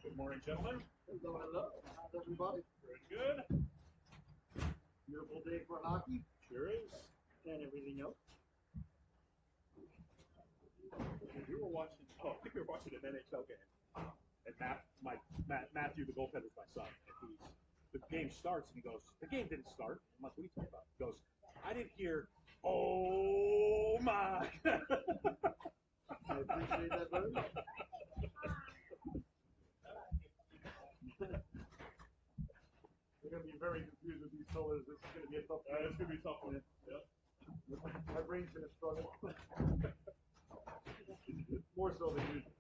Good morning, gentlemen. Hello, hello. How's everybody? Very good. Beautiful day for hockey. Sure is. And everything else. We were watching. I think we were watching an NHL game, and Matthew, the goaltender, is my son, and the game starts, and he goes, "The game didn't start." I'm like, "What are you talking about?" He goes, "I didn't hear, oh my." I appreciate that, brother. We're going to be very confused with these colors. This is going to be a tough one. It's going to be a tough one. Yep. My brain's going to struggle. More so than usual.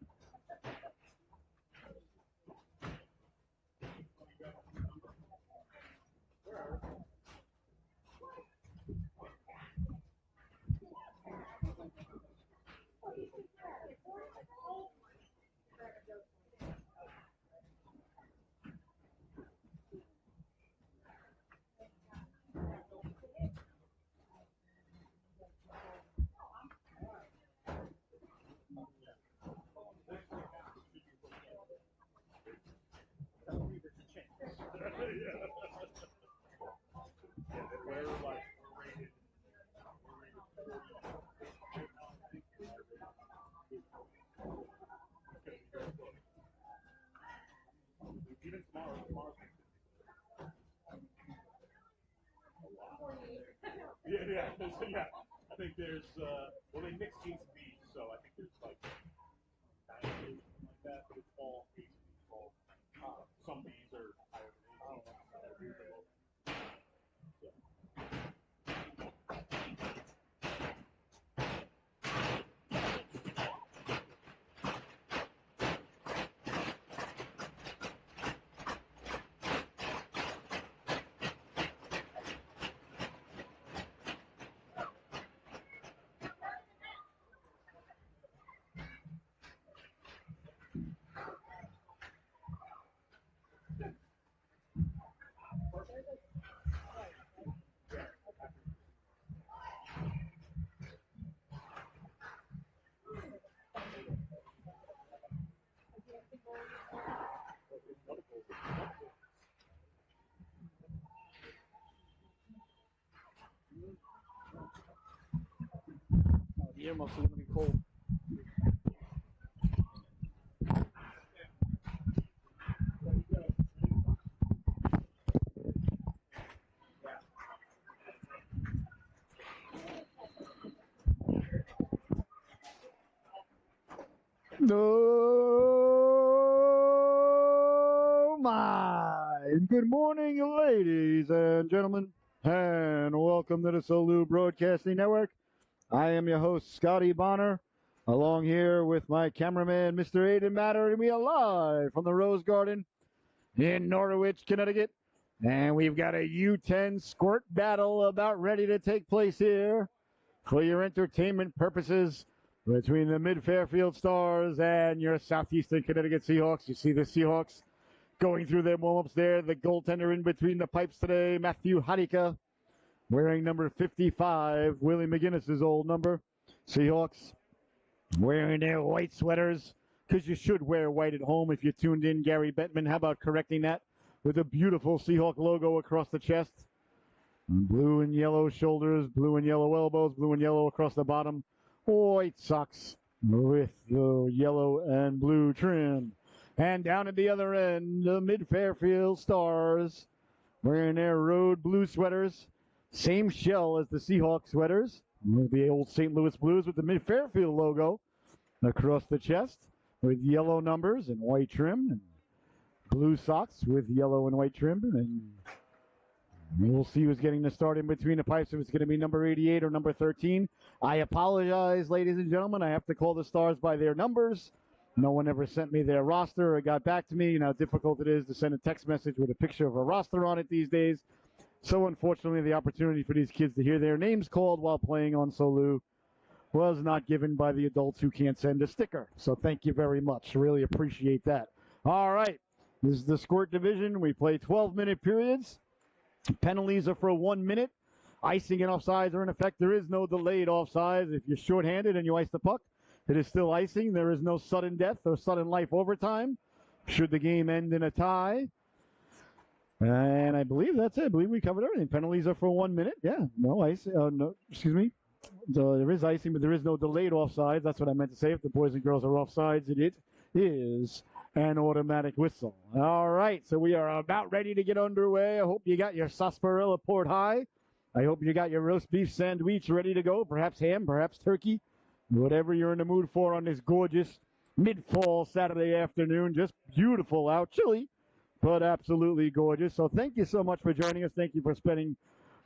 We're like rated. Even tomorrow's yeah. I think there's they mix A's and B's, so I think there's like 9 A's, something like that, but it's all A's and B's. All some B's are higher than A's. The earmuffs are going to be cold. Oh my! Good morning, ladies and gentlemen, and welcome to the Solu Broadcasting Network. I am your host, Scotty Bonner, along here with my cameraman, Mr. Aiden Matter, and we are live from the Rose Garden in Norwich, Connecticut. And we've got a U10 squirt battle about ready to take place here for your entertainment purposes between the Mid-Fairfield Stars and your Southeastern Connecticut Seahawks. You see the Seahawks going through their warm-ups there. The goaltender in between the pipes today, Matthew Hadika, wearing number 55, Willie McGinnis's old number. Seahawks wearing their white sweaters, because you should wear white at home if you tuned in. Gary Bettman, how about correcting that with a beautiful Seahawk logo across the chest? Blue and yellow shoulders, blue and yellow elbows, blue and yellow across the bottom. White socks with the yellow and blue trim. And down at the other end, the Mid-Fairfield Stars wearing their road blue sweaters. Same shell as the Seahawks sweaters. The old St. Louis Blues with the Mid-Fairfield logo across the chest with yellow numbers and white trim. And blue socks with yellow and white trim. And we'll see who's getting the start in between the pipes, if it's going to be number 88 or number 13. I apologize, ladies and gentlemen. I have to call the Stars by their numbers. No one ever sent me their roster or got back to me. You know how difficult it is to send a text message with a picture of a roster on it these days. So unfortunately, the opportunity for these kids to hear their names called while playing on Solu was not given by the adults who can't send a sticker. So thank you very much. Really appreciate that. All right. This is the Squirt Division. We play 12-minute periods. Penalties are for 1 minute. Icing and offsides are in effect. There is no delayed offsides. If you're shorthanded and you ice the puck, it is still icing. There is no sudden death or sudden life overtime should the game end in a tie. And I believe that's it. I believe we covered everything. Penalties are for 1 minute. Yeah, no ice. No, excuse me. So there is icing, but there is no delayed offsides. That's what I meant to say. If the boys and girls are offsides, it is an automatic whistle. All right, so we are about ready to get underway. I hope you got your sarsaparilla poured high. I hope you got your roast beef sandwich ready to go. Perhaps ham, perhaps turkey. Whatever you're in the mood for on this gorgeous mid-fall Saturday afternoon. Just beautiful out. Chilly, but absolutely gorgeous. So thank you so much for joining us. Thank you for spending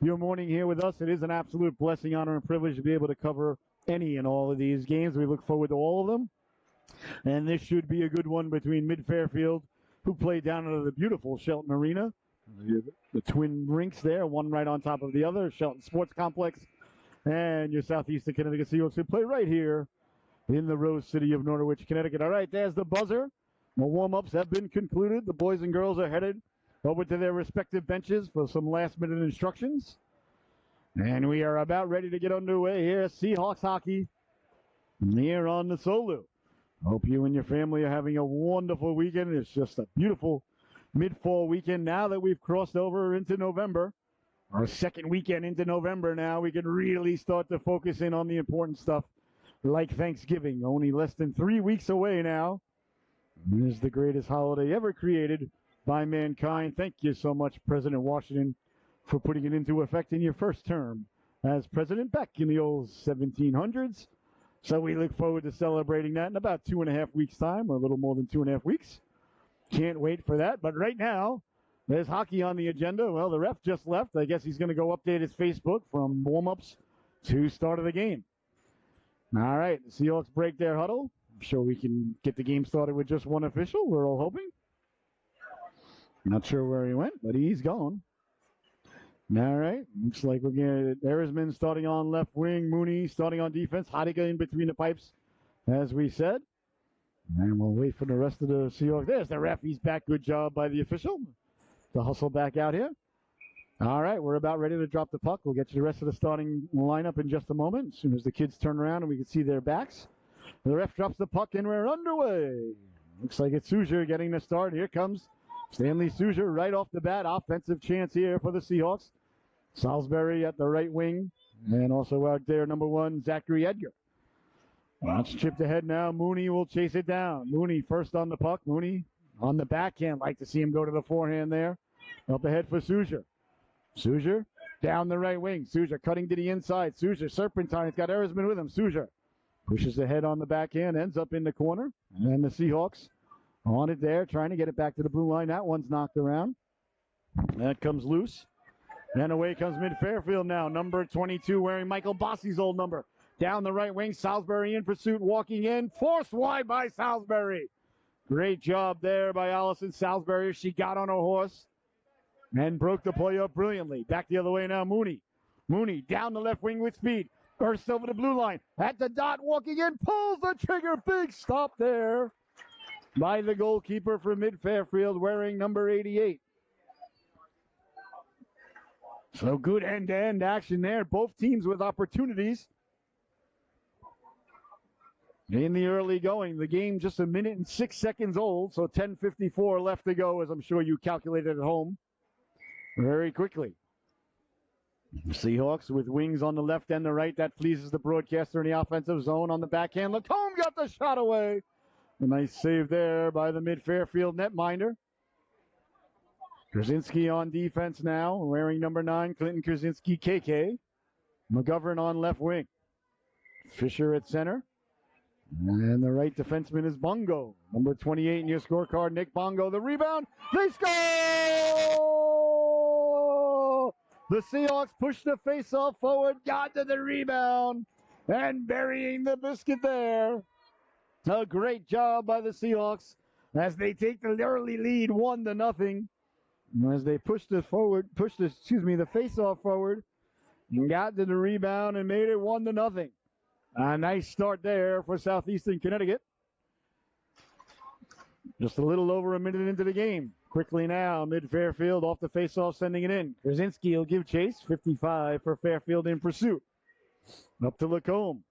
your morning here with us. It is an absolute blessing, honor, and privilege to be able to cover any and all of these games. We look forward to all of them. And this should be a good one between Mid-Fairfield, who play down at the beautiful Shelton Arena. The twin rinks there, one right on top of the other, Shelton Sports Complex. And your Southeastern Connecticut Seahawks who play right here in the Rose City of Norwich, Connecticut. All right, there's the buzzer. The warm-ups have been concluded. The boys and girls are headed over to their respective benches for some last-minute instructions. And we are about ready to get underway here. Seahawks hockey here on the Solu. Hope you and your family are having a wonderful weekend. It's just a beautiful mid-fall weekend now that we've crossed over into November. Our second weekend into November now, we can really start to focus in on the important stuff like Thanksgiving. Only less than 3 weeks away now. It is the greatest holiday ever created by mankind. Thank you so much, President Washington, for putting it into effect in your first term as president back in the old 1700s. So we look forward to celebrating that in about 2.5 weeks' time, or a little more than 2.5 weeks. Can't wait for that. But right now, there's hockey on the agenda. Well, the ref just left. I guess he's going to go update his Facebook from warm-ups to start of the game. All right, the Seahawks break their huddle. I'm sure we can get the game started with just one official. We're all hoping. Not sure where he went, but he's gone. All right, looks like we're going to Erisman starting on left wing, Mooney starting on defense, Hadiga in between the pipes, as we said. And we'll wait for the rest of the Seahawks. There's the ref. He's back. Good job by the official to hustle back out here. All right, we're about ready to drop the puck. We'll get you the rest of the starting lineup in just a moment, as soon as the kids turn around and we can see their backs. The ref drops the puck and we're underway. Looks like it's Suzer getting the start. Here comes Stanley Suzer right off the bat. Offensive chance here for the Seahawks. Salisbury at the right wing. And also out there, number 1, Zachary Edgar. That's chipped ahead now. Mooney will chase it down. Mooney first on the puck. Mooney on the backhand. Like to see him go to the forehand there. Up ahead for Suzer. Suzer down the right wing. Suzer cutting to the inside. Suzer serpentine. He's got Erisman with him. Suzer pushes ahead on the backhand. Ends up in the corner. And the Seahawks on it there. Trying to get it back to the blue line. That one's knocked around. That comes loose. And away comes Mid-Fairfield now. Number 22 wearing Michael Bossie's old number. Down the right wing. Salisbury in pursuit. Walking in. Forced wide by Salisbury. Great job there by Allison Salisbury. She got on her horse and broke the play up brilliantly. Back the other way now, Mooney. Mooney down the left wing with speed. Bursts over the blue line. At the dot, walking in. Pulls the trigger. Big stop there by the goalkeeper for Mid-Fairfield wearing number 88. So good end-to-end action there. Both teams with opportunities. In the early going, the game just 1 minute and 6 seconds old, so 10:54 left to go, as I'm sure you calculated at home very quickly. Seahawks with wings on the left and the right. That pleases the broadcaster in the offensive zone on the backhand. Lacombe got the shot away. A nice save there by the mid-Fairfield netminder. Krasinski on defense now, wearing number 9, Clinton Krasinski, KK. McGovern on left wing. Fisher at center. And the right defenseman is Bongo. Number 28 in your scorecard, Nick Bongo. The rebound. They score! The Seahawks push the faceoff forward, got to the rebound, and burying the biscuit there. A great job by the Seahawks as they take the early lead 1-0. As they pushed the faceoff forward, and got to the rebound and made it 1-0. A nice start there for Southeastern Connecticut. Just a little over a minute into the game. Quickly now, mid-Fairfield off the faceoff, sending it in. Krasinski will give chase. 55 for Fairfield in pursuit. Up to Lacombe.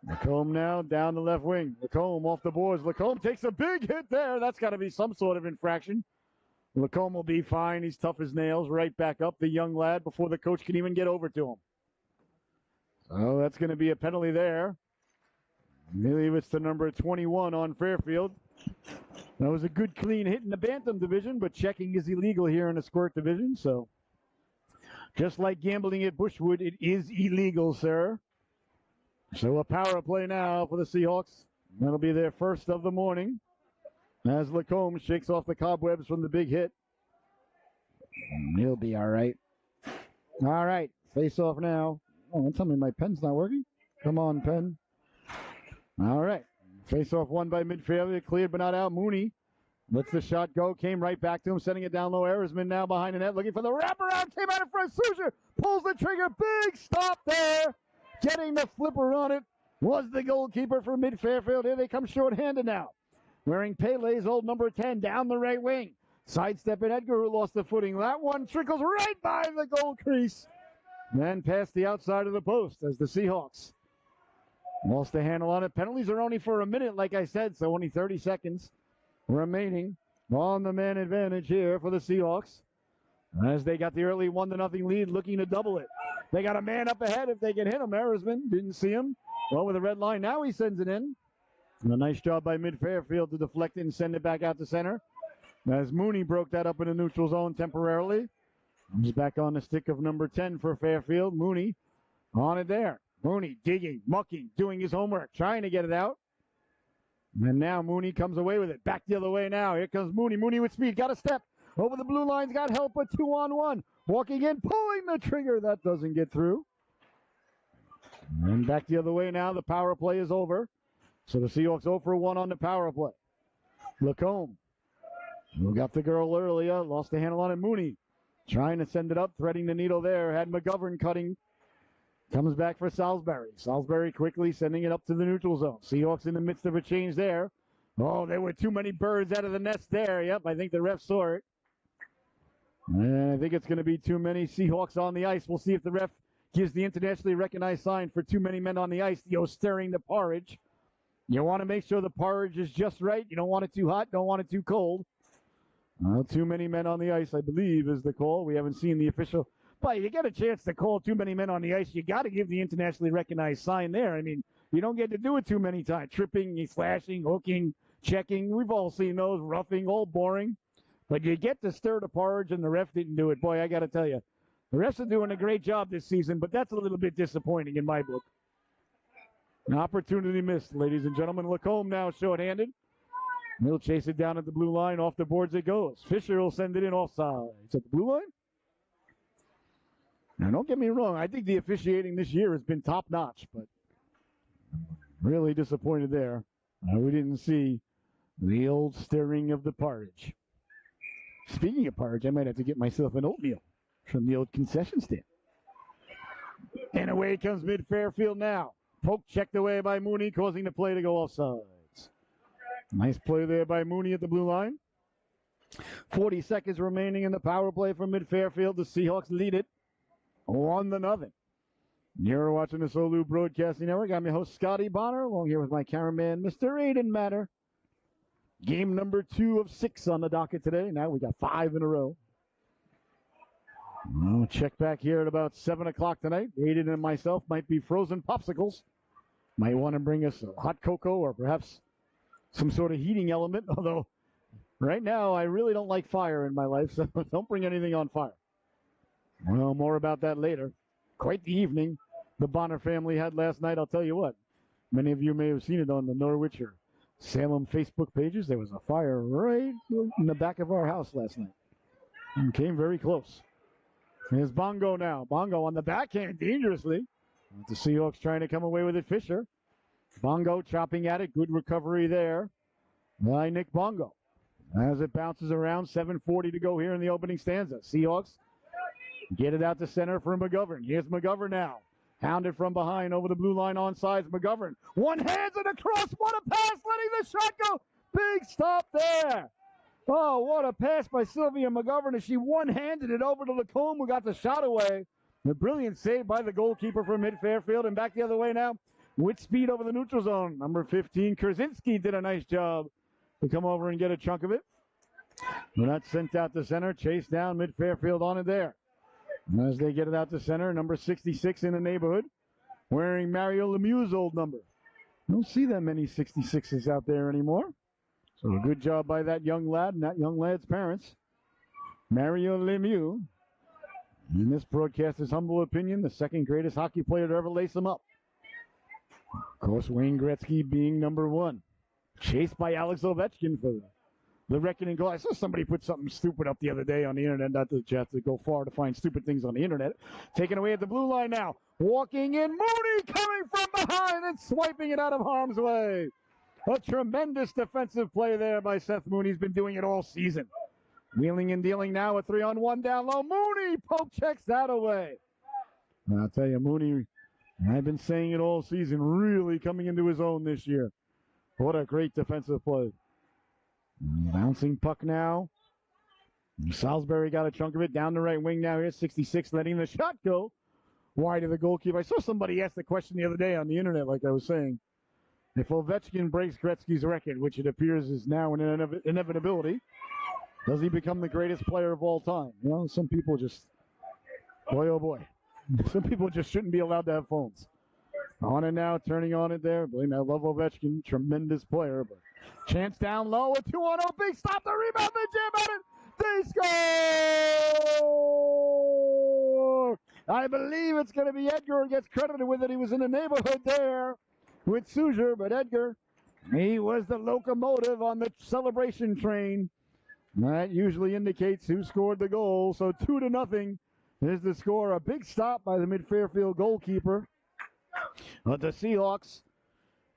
Lacombe now down the left wing. Lacombe off the boards. Lacombe takes a big hit there. That's got to be some sort of infraction. Lacombe will be fine. He's tough as nails. Right back up, the young lad, before the coach can even get over to him. So that's going to be a penalty there. I believe it's the number 21 on Fairfield. That was a good, clean hit in the Bantam division, but checking is illegal here in the Squirt division. So just like gambling at Bushwood, it is illegal, sir. So a power play now for the Seahawks. That'll be their first of the morning as Lacombe shakes off the cobwebs from the big hit. He'll be all right. All right, face off now. Oh, don't tell me my pen's not working. Come on, pen. All right. Face off won by midfield. Cleared but not out. Mooney lets the shot go. Came right back to him. Sending it down low. Erisman now behind the net. Looking for the wraparound. Came out in front. Sousa pulls the trigger. Big stop there. Getting the flipper on it was the goalkeeper for mid-Fairfield. Here they come short-handed now. Wearing Pele's old number 10 down the right wing. Sidestepping Edgar, who lost the footing. That one trickles right by the goal crease. Then past the outside of the post as the Seahawks lost the handle on it. Penalties are only for a minute, like I said, so only 30 seconds remaining on the man advantage here for the Seahawks. As they got the early 1-0 lead, looking to double it. They got a man up ahead if they can hit him. Erisman didn't see him. Well, with a red line, now he sends it in. And a nice job by mid-Fairfield to deflect it and send it back out to center. As Mooney broke that up in the neutral zone temporarily. He's back on the stick of number 10 for Fairfield. Mooney on it there. Mooney digging, mucking, doing his homework, trying to get it out. And now Mooney comes away with it. Back the other way now. Here comes Mooney. Mooney with speed. Got a step. Over the blue lines. Got help. A 2-on-1. Walking in. Pulling the trigger. That doesn't get through. And back the other way now. The power play is over. So the Seahawks 0 for 1 on the power play. Lacombe, who got the girl earlier, lost the handle on it. Mooney trying to send it up, threading the needle there. Had McGovern cutting. Comes back for Salisbury. Salisbury quickly sending it up to the neutral zone. Seahawks in the midst of a change there. Oh, there were too many birds out of the nest there. Yep, I think the ref saw it. And I think it's going to be too many Seahawks on the ice. We'll see if the ref gives the internationally recognized sign for too many men on the ice. Stirring the porridge. You want to make sure the porridge is just right. You don't want it too hot, don't want it too cold. Too many men on the ice, I believe, is the call. We haven't seen the official. But you get a chance to call too many men on the ice, you got to give the internationally recognized sign there. I mean, you don't get to do it too many times. Tripping, slashing, hooking, checking. We've all seen those. Roughing, all boring. But you get to stir the porridge, and the ref didn't do it. Boy, I got to tell you, the refs are doing a great job this season, but that's a little bit disappointing in my book. An opportunity missed, ladies and gentlemen. Lacombe now short-handed. He'll chase it down at the blue line. Off the boards it goes. Fisher will send it in offside. It's at the blue line? Now, don't get me wrong. I think the officiating this year has been top-notch, but really disappointed there. We didn't see the old stirring of the porridge. Speaking of porridge, I might have to get myself an oatmeal from the old concession stand. And away comes mid-Fairfield now. Poke checked away by Mooney, causing the play to go offsides. Nice play there by Mooney at the blue line. 40 seconds remaining in the power play from mid-Fairfield. The Seahawks lead it 1-0. You're watching the Solu Broadcasting Network. I'm your host, Scotty Bonner, along here with my cameraman, Mr. Aiden Matter. Game number 2 of 6 on the docket today. Now we got 5 in a row. I'll check back here at about 7 o'clock tonight. Aiden and myself might be frozen popsicles. Might want to bring us a hot cocoa or perhaps some sort of heating element, although right now I really don't like fire in my life, so don't bring anything on fire. Well, more about that later. Quite the evening the Bonner family had last night, I'll tell you what. Many of you may have seen it on the Norwich or Salem Facebook pages. There was a fire right in the back of our house last night. And came very close. Here's Bongo now. Bongo on the backhand dangerously. The Seahawks trying to come away with it. Fisher. Bongo chopping at it. Good recovery there by Nick Bongo. As it bounces around, 7:40 to go here in the opening stanza. Seahawks get it out to center for McGovern. Here's McGovern now. Hounded from behind over the blue line on sides. McGovern. One hands it across. What a pass. Letting the shot go. Big stop there. Oh, what a pass by Sylvia McGovern as she one-handed it over to Lacombe, who got the shot away. A brilliant save by the goalkeeper from mid-Fairfield. And back the other way now. With speed over the neutral zone. Number 15, Kurzinski, did a nice job to come over and get a chunk of it. We're not sent out to center. Chase down mid-Fairfield on it there. And as they get it out to center, number 66 in the neighborhood, wearing Mario Lemieux's old number. Don't see that many 66s out there anymore. So a good job by that young lad and that young lad's parents. Mario Lemieux, in this broadcaster's humble opinion, the second greatest hockey player to ever lace him up. Of course, Wayne Gretzky being number one. Chased by Alex Ovechkin for the reckoning goal. I saw somebody put something stupid up the other day on the internet. Not that you have to go far to find stupid things on the internet. Taken away at the blue line now. Walking in, Mooney coming from behind and swiping it out of harm's way. A tremendous defensive play there by Seth Mooney. He's been doing it all season. Wheeling and dealing now, a 3-on-1 down low. Mooney poke checks that away. And I'll tell you, Mooney, I've been saying it all season, really coming into his own this year. What a great defensive play. Bouncing puck now. Salisbury got a chunk of it down the right wing now. Here's 66 letting the shot go wide of the goalkeeper. I saw somebody ask the question the other day on the internet, like I was saying. If Ovechkin breaks Gretzky's record, which it appears is now an inevitability, does he become the greatest player of all time? You know, some people just, boy, oh boy. Some people just shouldn't be allowed to have phones. On it now, turning on it there. Believe me, I love Ovechkin, tremendous player. But chance down low, a 2-on-0, big stop, the rebound, they jam at it. They score! I believe it's going to be Edgar who gets credited with it. He was in the neighborhood there with Suzer, but Edgar, he was the locomotive on the celebration train. That usually indicates who scored the goal. So 2-0 is the score. A big stop by the mid-Fairfield goalkeeper. But the Seahawks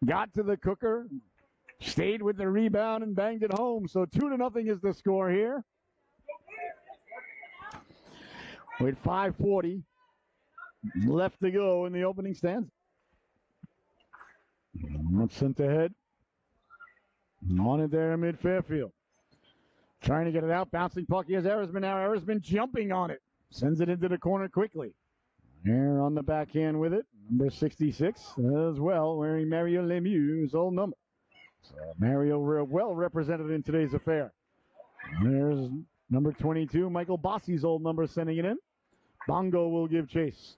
got to the cooker, stayed with the rebound, and banged it home. So 2-0 is the score here. With 5:40 left to go in the opening stanza. Sent ahead. On it there in mid-Fairfield. Trying to get it out. Bouncing puck. Here's Erisman now. Erisman jumping on it. Sends it into the corner quickly. Here on the backhand with it. Number 66 as well, wearing Mario Lemieux's old number. So Mario well represented in today's affair. There's number 22, Michael Bossi's old number, sending it in. Bongo will give chase.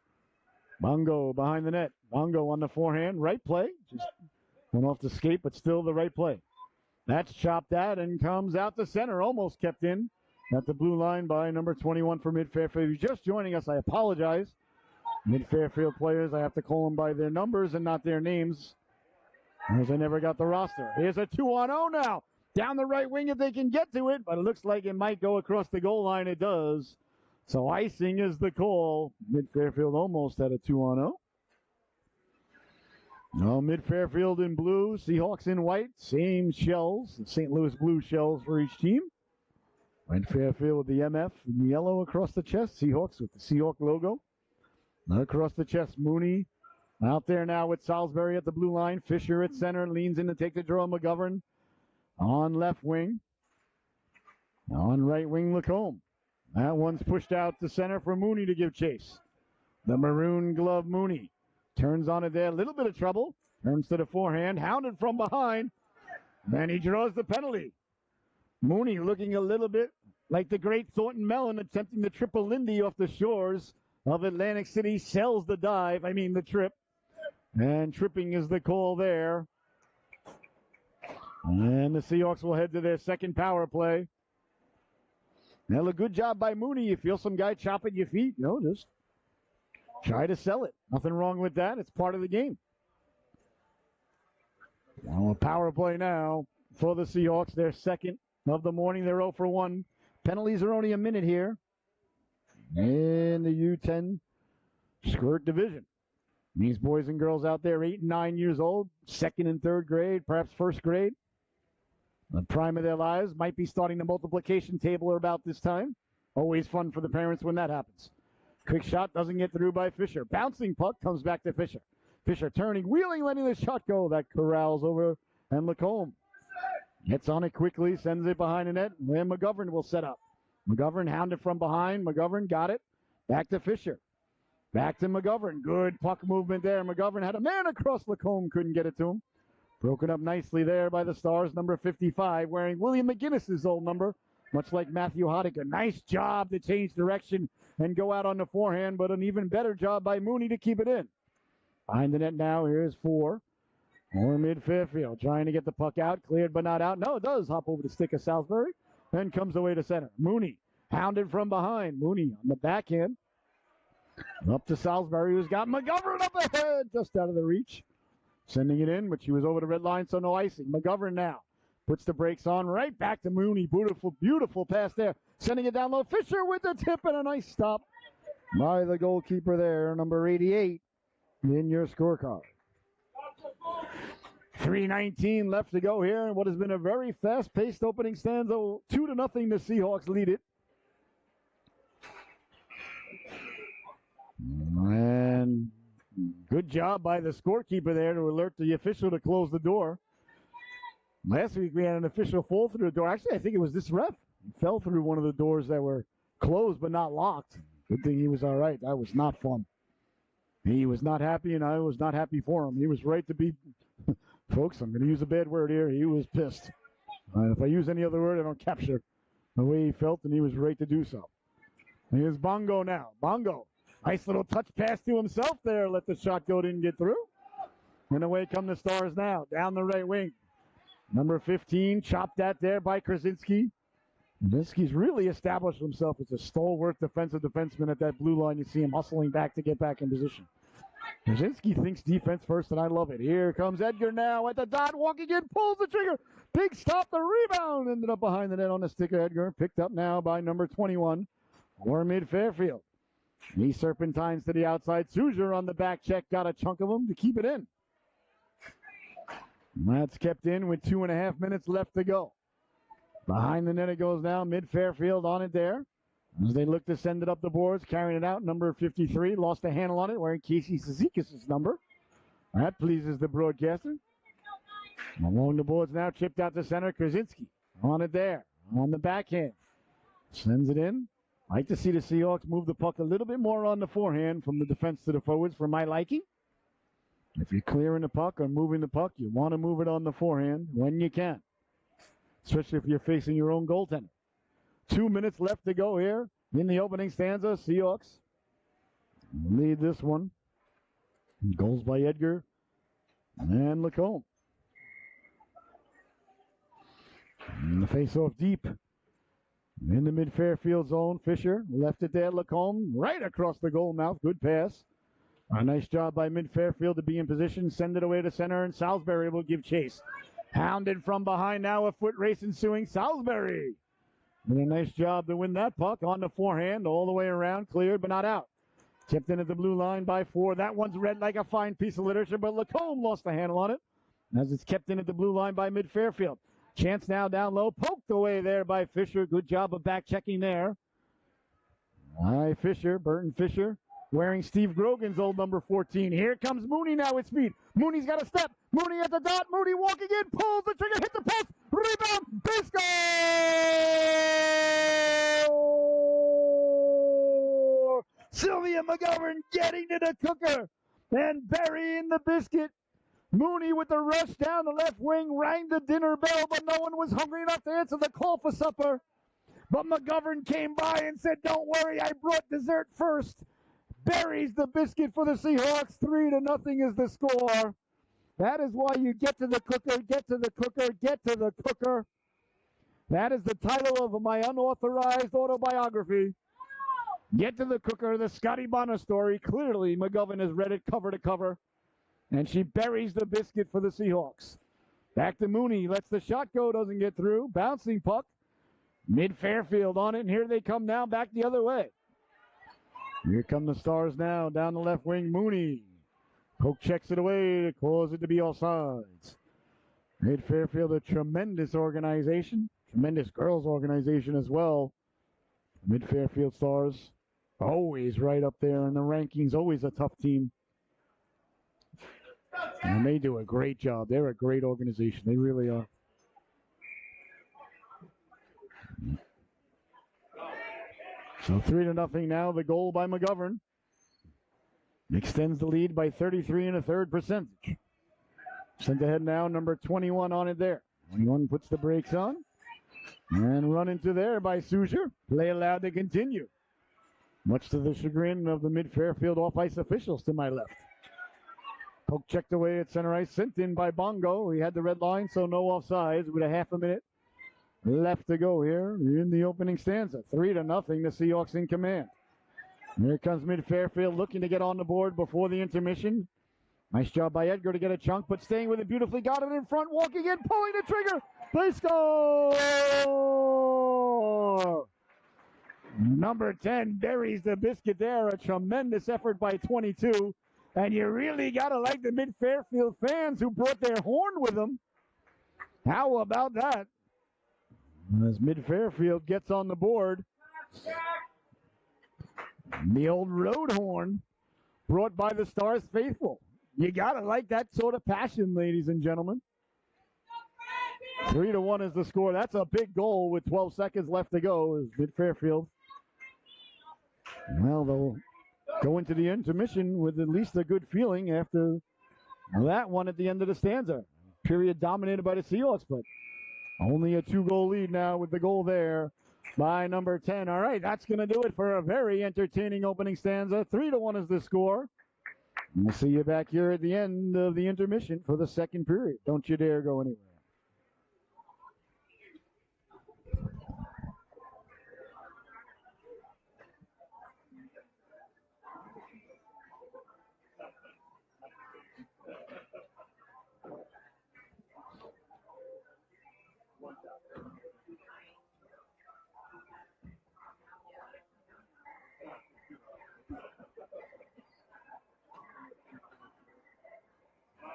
Bongo behind the net. Bongo on the forehand. Right play. Just went off the skate, but still the right play. That's chopped at and comes out to center. Almost kept in at the blue line by number 21 for Mid-Fairfield. If you're just joining us, I apologize. Mid-Fairfield players, I have to call them by their numbers and not their names, as I never got the roster. Here's a 2-on-0 now. Down the right wing if they can get to it, but it looks like it might go across the goal line. It does. So icing is the call. Mid-Fairfield almost had a 2-on-0. No, Mid-Fairfield in blue, Seahawks in white. Same shells, the St. Louis blue shells for each team. Mid-Fairfield with the MF in yellow across the chest. Seahawks with the Seahawk logo. Across the chest, Mooney out there now with Salisbury at the blue line. Fisher at center, leans in to take the draw. McGovern on left wing. On right wing, Lacombe. That one's pushed out to center for Mooney to give chase. The maroon glove Mooney turns on it there. A little bit of trouble. Turns to the forehand. Hounded from behind. Then he draws the penalty. Mooney looking a little bit like the great Thornton Mellon attempting the triple Lindy off the shores of Atlantic City, sells the dive, the trip. And tripping is the call there. And the Seahawks will head to their second power play. Now, a good job by Mooney. You feel some guy chopping your feet, just try to sell it. Nothing wrong with that. It's part of the game. Now, a power play now for the Seahawks. Their second of the morning. They're 0 for 1. Penalties are only a minute here in the U10 Squirt Division. These boys and girls out there, 8 and 9 years old, second and third grade, perhaps first grade. The prime of their lives, might be starting the multiplication table about this time. Always fun for the parents when that happens. Quick shot doesn't get through by Fisher. Bouncing puck comes back to Fisher. Fisher turning, wheeling, letting the shot go. That corrals over, and Lacombe gets on it quickly, sends it behind the net, and McGovern will set up. McGovern hounded from behind. McGovern got it. Back to Fisher. Back to McGovern. Good puck movement there. McGovern had a man across Lacombe, couldn't get it to him. Broken up nicely there by the Stars, number 55, wearing William McGinnis's old number, much like Matthew Hodiger. Nice job to change direction and go out on the forehand, but an even better job by Mooney to keep it in. Behind the net now, here's 4. Or mid-Fairfield, trying to get the puck out, cleared but not out. No, it does hop over the stick of Salisbury, and comes away to center. Mooney, hounded from behind. Mooney on the backhand. Up to Salisbury, who's got McGovern up ahead, just out of the reach. Sending it in, but she was over the red line, so no icing. McGovern now puts the brakes on, right back to Mooney. Beautiful, beautiful pass there. Sending it down low. Fisher with the tip and a nice stop by the goalkeeper there, number 88 in your scorecard. 3:19 left to go here, and what has been a very fast-paced opening stanza. 2-0, the Seahawks lead it. And good job by the scorekeeper there to alert the official to close the door. Last week we had an official fall through the door. Actually, I think it was this ref. He fell through one of the doors that were closed but not locked. Good thing he was all right. That was not fun. He was not happy, and I was not happy for him. He was right to be, folks, I'm going to use a bad word here. He was pissed. If I use any other word, I don't capture the way he felt, and he was right to do so. Here's Bongo now. Bongo. Nice little touch pass to himself there. Let the shot go, didn't get through. And away come the Stars now. Down the right wing. Number 15, chopped that there by Krasinski. Krasinski's really established himself as a stalwart defensive defenseman at that blue line. You see him hustling back to get back in position. Krasinski thinks defense first, and I love it. Here comes Edgar now at the dot. Walking in, pulls the trigger. Big stop, the rebound. Ended up behind the net on the stick of Edgar. Picked up now by number 21, or mid-Fairfield. He serpentines to the outside. Souzer on the back check. Got a chunk of them to keep it in. That's kept in with 2.5 minutes left to go. Behind the net it goes now. Mid-Fairfield on it there. As they look to send it up the boards, carrying it out. Number 53 lost a handle on it, wearing Casey Sezikis' number. That pleases the broadcaster. Along the boards now, chipped out to center. Krasinski on it there. On the backhand. Sends it in. Like to see the Seahawks move the puck a little bit more on the forehand from the defense to the forwards for my liking. If you're clearing the puck or moving the puck, you want to move it on the forehand when you can, especially if you're facing your own goaltender. 2 minutes left to go here in the opening stanza. Seahawks lead this one. Goals by Edgar and Lacombe. And the face-off deep. In the mid-Fairfield zone, Fisher left it there. Lacombe right across the goal mouth. Good pass. A nice job by mid-Fairfield to be in position. Send it away to center, and Salisbury will give chase. Hounded from behind now. A foot race ensuing. Salisbury. And a nice job to win that puck on the forehand. All the way around. Cleared, but not out. Tipped in at the blue line by 4. That one's read like a fine piece of literature, but Lacombe lost the handle on it as it's kept in at the blue line by mid-Fairfield. Chance now down low. Poked away there by Fisher. Good job of back checking there. Hi, Fisher. Burton Fisher wearing Steve Grogan's old number 14. Here comes Mooney now with speed. Mooney's got a step. Mooney at the dot. Mooney walking in. Pulls the trigger. Hit the post. Rebound. They score! Sylvia McGovern getting to the cooker and burying the biscuit. Mooney with the rush down the left wing rang the dinner bell, but no one was hungry enough to answer the call for supper. But McGovern came by and said, "Don't worry, I brought dessert first." Buries the biscuit for the Seahawks. 3-0 is the score. That is why you get to the cooker, get to the cooker, get to the cooker. That is the title of my unauthorized autobiography. Get to the cooker, the Scotty Bonner story. Clearly, McGovern has read it cover to cover. And she buries the biscuit for the Seahawks. Back to Mooney. Lets the shot go. Doesn't get through. Bouncing puck. Mid-Fairfield on it. And here they come now back the other way. Here come the Stars now. Down the left wing. Mooney. Poke checks it away to cause it to be offsides. Mid-Fairfield, a tremendous organization. Tremendous girls organization as well. Mid-Fairfield Stars. Always right up there in the rankings. Always a tough team. And they do a great job. They're a great organization. They really are. So 3-0 now. The goal by McGovern extends the lead by 33 1/3 percentage. Sent ahead now, number 21 on it there. 21 puts the brakes on. And run into there by Soujer. Play allowed to continue. Much to the chagrin of the Mid-Fairfield off-ice officials to my left. Poke checked away at center ice, sent in by Bongo. He had the red line, so no offsides with a half a minute left to go here in the opening stanza. 3-0, the Seahawks in command. Here comes Mid-Fairfield looking to get on the board before the intermission. Nice job by Edgar to get a chunk, but staying with it beautifully. Got it in front, walking in, pulling the trigger. They score! Number 10 buries the biscuit there. A tremendous effort by 22. And you really got to like the Mid-Fairfield fans who brought their horn with them. How about that? As Mid-Fairfield gets on the board, the old road horn brought by the Stars faithful. You got to like that sort of passion, ladies and gentlemen. 3-1 is the score. That's a big goal with 12 seconds left to go as Mid-Fairfield. Well, they'll go into the intermission with at least a good feeling after that one at the end of the stanza. Period dominated by the Seahawks, but only a 2-goal lead now with the goal there by number 10. All right, that's going to do it for a very entertaining opening stanza. 3-1 is the score. We'll see you back here at the end of the intermission for the second period. Don't you dare go anywhere.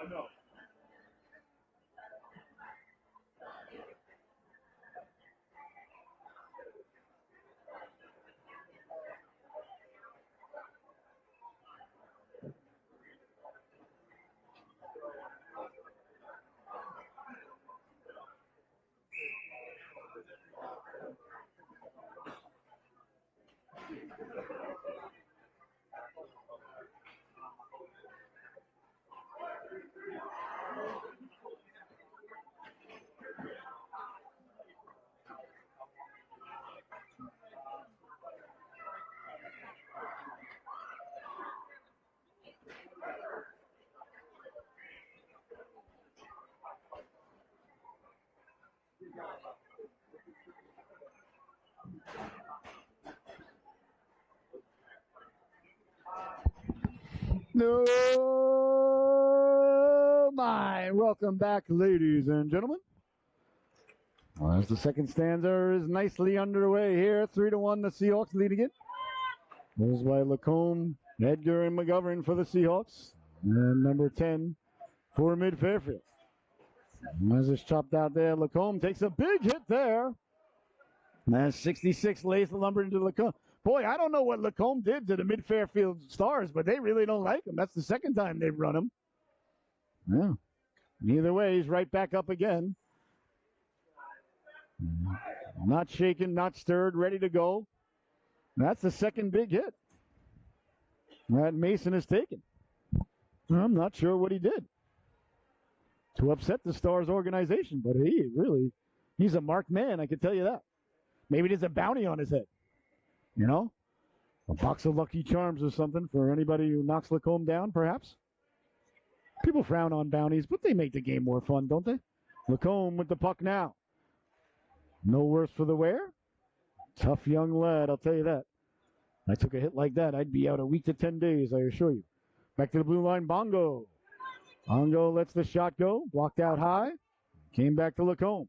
No. No, my. Welcome back, ladies and gentlemen. Well, as the second stanza is nicely underway here, 3-1, the Seahawks leading it. Goals by Lacombe, Edgar, and McGovern for the Seahawks. And number 10 for Mid-Fairfield. As it's chopped out there, Lacombe takes a big hit there. And 66 lays the lumber into Lacombe. Boy, I don't know what Lacombe did to the Mid-Fairfield Stars, but they really don't like him. That's the second time they've run him. Yeah. Either way, he's right back up again. Not shaken, not stirred, ready to go. That's the second big hit that Mason has taken. I'm not sure what he did to upset the Stars organization, but he's a marked man, I can tell you that. Maybe there's a bounty on his head. You know? A box of Lucky Charms or something for anybody who knocks Lacombe down, perhaps? People frown on bounties, but they make the game more fun, don't they? Lacombe with the puck now. No worse for the wear. Tough young lad, I'll tell you that. I took a hit like that, I'd be out a week to 10 days, I assure you. Back to the blue line, Bongo. Bongo lets the shot go, blocked out high. Came back to Lacombe.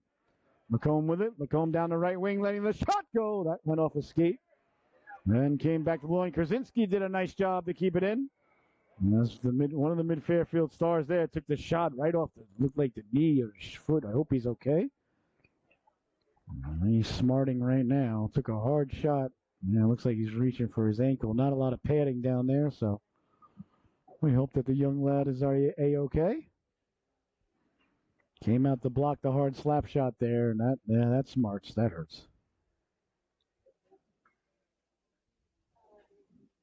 Lacombe with it. Lacombe down the right wing, letting the shot go. That went off a skate. Then came back to the line. Krasinski did a nice job to keep it in. And that's one of the mid-Fairfield stars there. Took the shot right off looked like the knee or foot. I hope he's okay. He's smarting right now. Took a hard shot. Yeah, looks like he's reaching for his ankle. Not a lot of padding down there, so we hope that the young lad is A-okay. Came out to block the hard slap shot there, and that smarts. That hurts.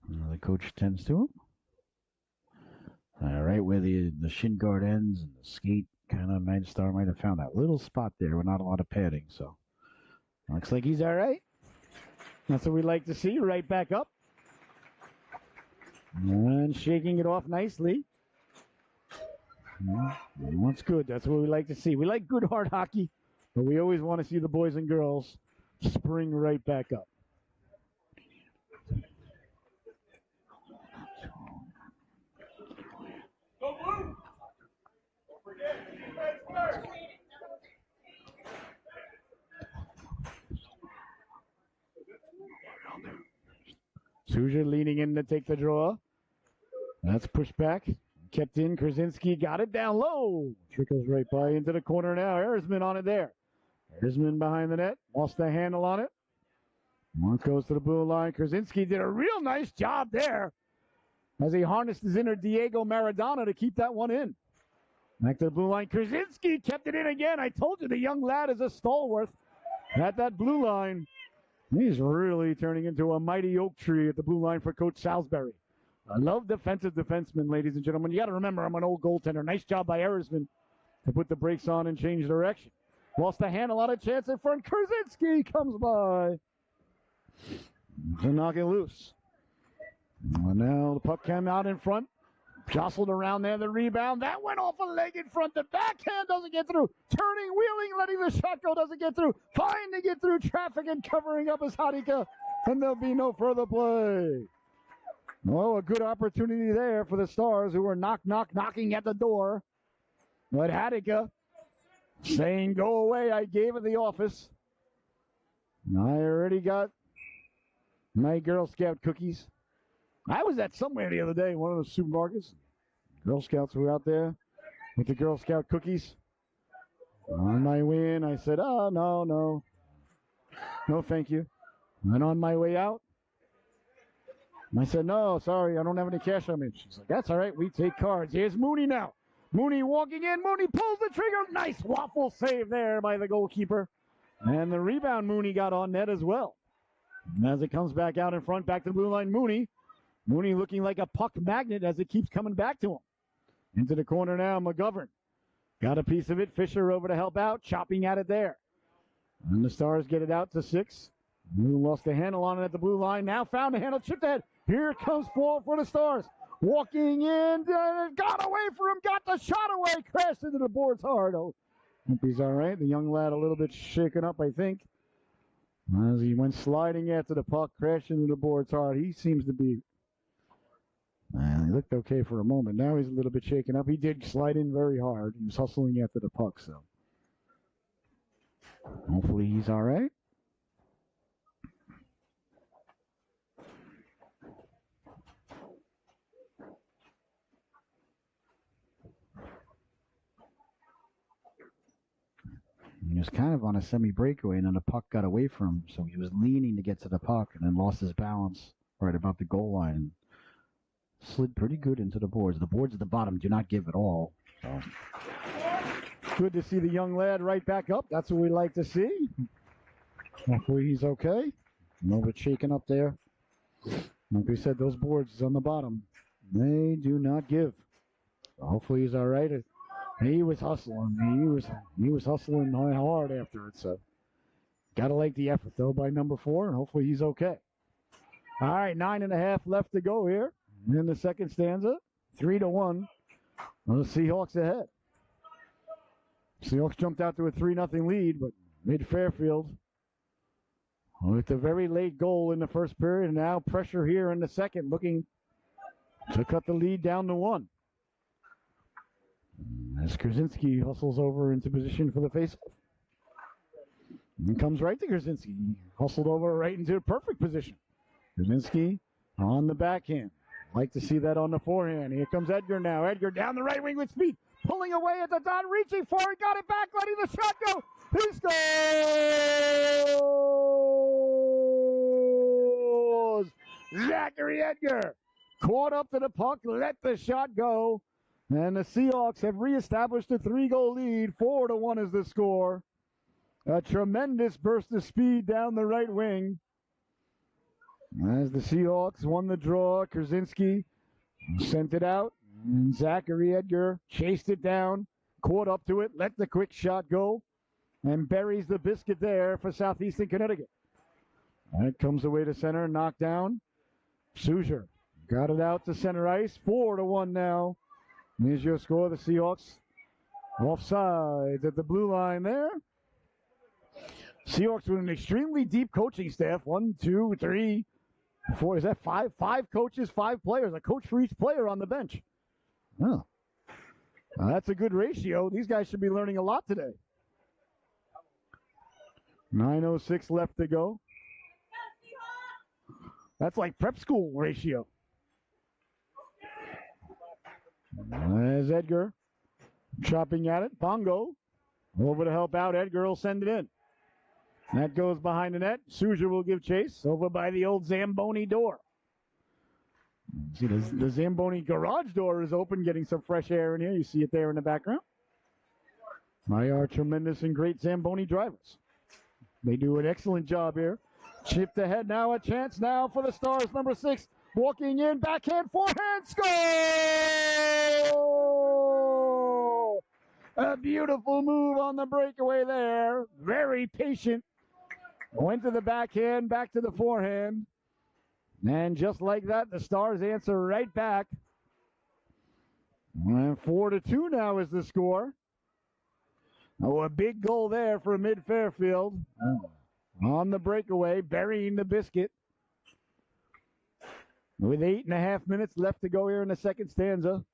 The coach tends to him. Right where the shin guard ends and the skate kind of might have found that little spot there with not a lot of padding. So looks like he's all right. That's what we like to see. Right back up. And shaking it off nicely. That's good. That's what we like to see. We like good hard hockey, but we always want to see the boys and girls spring right back up. Go blue! Don't forget, defense first! Souza leaning in to take the draw. That's pushed back. Kept in. Krasinski got it down low. Trickles right by into the corner now. Erisman on it there. Erisman behind the net. Lost the handle on it. Mark goes to the blue line. Krasinski did a real nice job there as he harnessed his inner Diego Maradona to keep that one in. Back to the blue line. Krasinski kept it in again. I told you the young lad is a stalwart at that blue line. He's really turning into a mighty oak tree at the blue line for Coach Salisbury. I love defensive defensemen, ladies and gentlemen. You got to remember, I'm an old goaltender. Nice job by Erisman to put the brakes on and change direction. Lost the handle on a chance in front. Krasinski comes by to knock it loose. And now the puck came out in front. Jostled around there, the rebound. That went off a leg in front. The backhand doesn't get through. Turning, wheeling, letting the shot go. Doesn't get through. Trying to get through traffic and covering up his Hadika. And there'll be no further play. Oh, a good opportunity there for the Stars who were knocking at the door. But Hadika saying, go away, I gave it the office. I already got my Girl Scout cookies. I was at somewhere the other day, one of the supermarkets. Girl Scouts were out there with the Girl Scout cookies. On my way in, I said, oh, no, thank you. And on my way out, I said, no, sorry, I don't have any cash on me. She's like, that's all right, we take cards. Here's Mooney now. Mooney walking in. Mooney pulls the trigger. Nice waffle save there by the goalkeeper. And the rebound Mooney got on net as well. And as it comes back out in front, back to the blue line, Mooney. Mooney looking like a puck magnet as it keeps coming back to him. Into the corner now, McGovern. Got a piece of it. Fisher over to help out, chopping at it there. And the Stars get it out to 6. Who lost the handle on it at the blue line. Now found the handle, chipped ahead. Here comes forward for the Stars. Walking in, got away from him, got the shot away, crashed into the boards hard. Oh, hope he's all right. The young lad a little bit shaken up, I think. As he went sliding after the puck, crashed into the boards hard. He seems to be... he looked okay for a moment. Now he's a little bit shaken up. He did slide in very hard. He was hustling after the puck, so hopefully he's all right. He was kind of on a semi-breakaway, and then the puck got away from him, so he was leaning to get to the puck and then lost his balance right about the goal line. Slid pretty good into the boards. The boards at the bottom do not give at all. So. Good to see the young lad right back up. That's what we like to see. Hopefully he's okay. A little bit shaken up there. Like we said, those boards on the bottom, they do not give. Hopefully he's all right. He was hustling. He was hustling hard after it. So Got to like the effort, though, by number 4, and hopefully he's okay. All right, 9.5 left to go here in the second stanza. 3-1. Well, the Seahawks ahead. Seahawks jumped out to a 3-0 lead, but mid-Fairfield with a very late goal in the first period, and now pressure here in the second, looking to cut the lead down to 1. As Krasinski hustles over into position for the faceoff. And comes right to Krasinski. Hustled over right into a perfect position. Krasinski on the backhand. Like to see that on the forehand. Here comes Edgar now. Edgar down the right wing with speed. Pulling away at the dot. Reaching for it. Got it back. Letting the shot go. He scores! Zachary Edgar caught up to the puck. Let the shot go. And the Seahawks have reestablished a 3-goal lead. 4-1 is the score. A tremendous burst of speed down the right wing. As the Seahawks won the draw, Krasinski sent it out. And Zachary Edgar chased it down, caught up to it, let the quick shot go, and buries the biscuit there for Southeastern Connecticut. That comes away to center, knocked down. Suzer got it out to center ice. 4-1 now. Here's your score. The Seahawks offside at the blue line there. Seahawks with an extremely deep coaching staff. 1, 2, 3, 4. Is that 5? 5 coaches, 5 players. A coach for each player on the bench. Oh. That's a good ratio. These guys should be learning a lot today. 9:06 left to go. That's like prep school ratio. As Edgar chopping at it. Bongo over to help out. Edgar will send it in. That goes behind the net. Suzer will give chase over by the old Zamboni door. See, the Zamboni garage door is open, getting some fresh air in here. You see it there in the background. By our tremendous and great Zamboni drivers. They do an excellent job here. Chipped ahead now, a chance now for the Stars. Number 6 walking in, backhand, forehand, score! A beautiful move on the breakaway there. Very patient. Went to the backhand, back to the forehand. And just like that, the Stars answer right back. And 4-2 now is the score. Oh, a big goal there for mid-Fairfield. On the breakaway, burying the biscuit. With 8.5 minutes left to go here in the second stanza.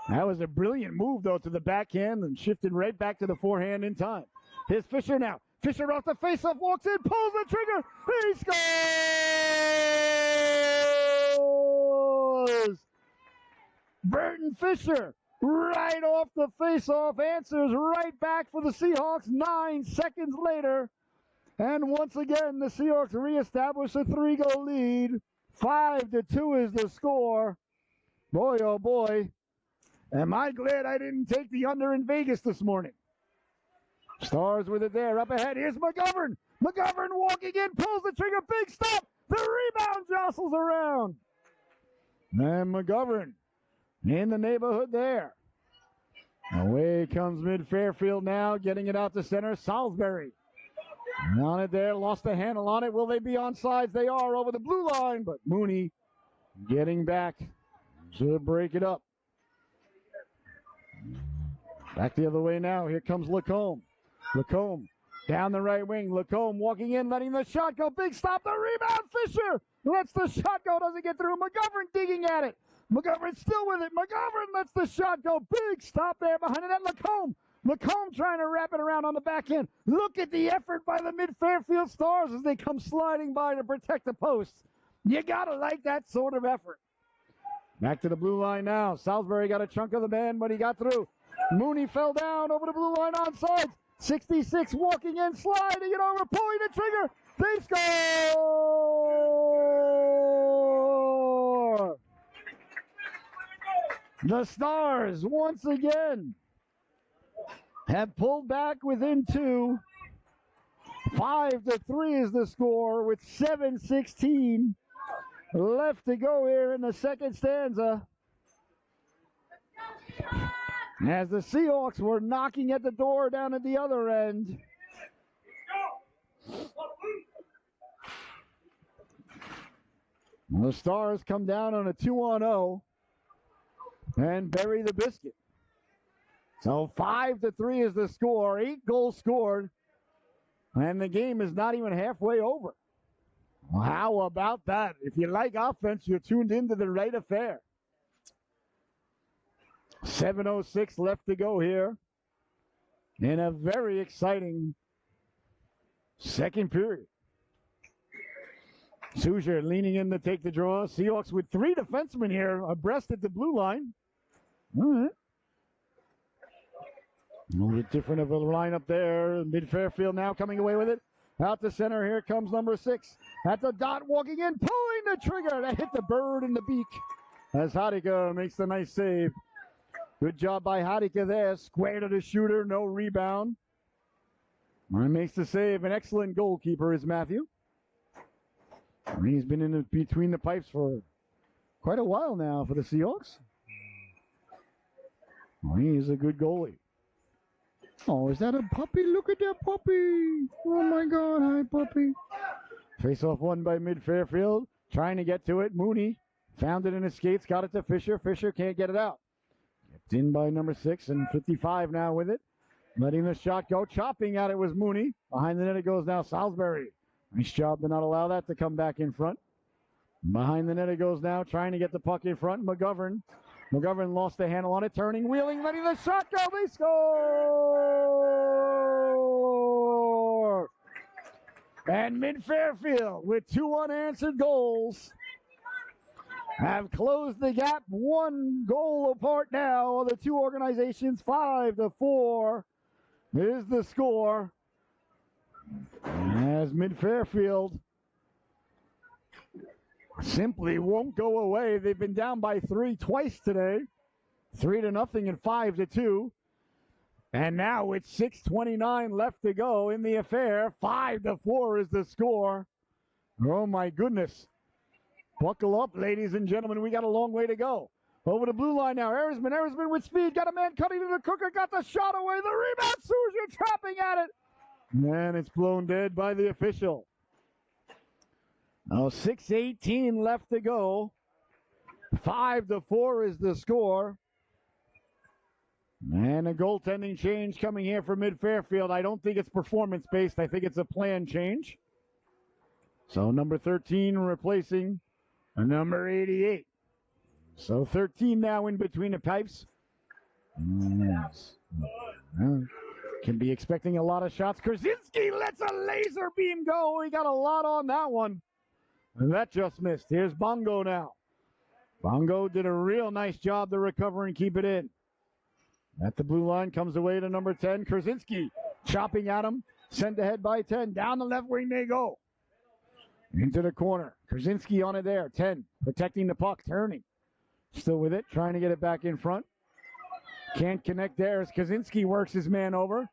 That was a brilliant move, though, to the backhand and shifted right back to the forehand in time. Here's Fisher now. Fisher off the faceoff, walks in, pulls the trigger. He scores! Burton Fisher, right off the faceoff, answers right back for the Seahawks 9 seconds later. And once again, the Seahawks reestablish a 3-goal lead. 5-2 is the score. Boy, oh boy. Am I glad I didn't take the under in Vegas this morning. Stars with it there. Up ahead. Here's McGovern. McGovern walking in. Pulls the trigger. Big stop. The rebound jostles around. And McGovern in the neighborhood there. Away comes mid-Fairfield now. Getting it out to center. Salisbury. On it there. Lost the handle on it. Will they be on sides? They are over the blue line. But Mooney getting back to break it up. Back the other way now. Here comes Lacombe. Lacombe down the right wing. Lacombe walking in, letting the shot go. Big stop. The rebound. Fisher lets the shot go. Doesn't get through. McGovern digging at it. McGovern still with it. McGovern lets the shot go. Big stop there behind the net. Lacombe. Lacombe trying to wrap it around on the back end. Look at the effort by the mid-Fairfield Stars as they come sliding by to protect the posts. You got to like that sort of effort. Back to the blue line now. Salisbury got a chunk of the man, but he got through. Mooney fell down over the blue line on sides. 66 walking in, sliding it over, pulling the trigger. They score! The Stars once again have pulled back within 2. 5-3 is the score with 7:16 left to go here in the second stanza. As the Seahawks were knocking at the door down at the other end. The Stars come down on a 2-0 and bury the biscuit. So 5-3 is the score. 8 goals scored. And the game is not even halfway over. Well, how about that? If you like offense, you're tuned into the right affair. 7:06 left to go here in a very exciting second period. Soujer leaning in to take the draw. Seahawks with 3 defensemen here abreast at the blue line. All right. A little bit different of a lineup there. Mid-Fairfield now coming away with it. Out to center. Here comes number 6. At the dot, walking in, pulling the trigger. That hit the bird in the beak as Hadika makes the nice save. Good job by Hadika there. Square to the shooter. No rebound. And makes the save. An excellent goalkeeper is Matthew. He's been in between the pipes for quite a while now for the Seahawks. He's a good goalie. Oh, is that a puppy? Look at that puppy. Oh, my God. Hi, puppy. Face-off won by Mid-Fairfield. Trying to get to it. Mooney found it in his skates. Got it to Fisher. Fisher can't get it out. Kept in by number 6 and 55 now with it. Letting the shot go. Chopping at it was Mooney. Behind the net it goes now Salisbury. Nice job to not allow that to come back in front. Behind the net it goes now. Trying to get the puck in front. McGovern. McGovern lost the handle on it. Turning, wheeling, letting the shot go. They score! And Mid-Fairfield, with 2 unanswered goals, have closed the gap. 1 goal apart now. The 2 organizations, 5-4 is the score. As Mid-Fairfield simply won't go away. They've been down by 3 twice today. 3-0 and 5-2. And now with 6:29 left to go in the affair. 5-4 is the score. Oh my goodness. Buckle up, ladies and gentlemen. We got a long way to go. Over the blue line now. Erisman with speed. Got a man cutting to the cooker. Got the shot away. The rebound. Soujer trapping at it. And it's blown dead by the official. Now 6:18 left to go. 5-4 is the score. And a goaltending change coming here for Mid-Fairfield. I don't think it's performance-based. I think it's a planned change. So number 13 replacing number 88. So 13 now in between the pipes. Yes. Can be expecting a lot of shots. Krasinski lets a laser beam go. He got a lot on that one. And that just missed. Here's Bongo now. Bongo did a real nice job to recover and keep it in. At the blue line comes away to number 10. Krasinski chopping at him. Sent ahead by 10. Down the left wing they go. Into the corner. Krasinski on it there. 10. Protecting the puck. Turning. Still with it. Trying to get it back in front. Can't connect there as Krasinski works his man over.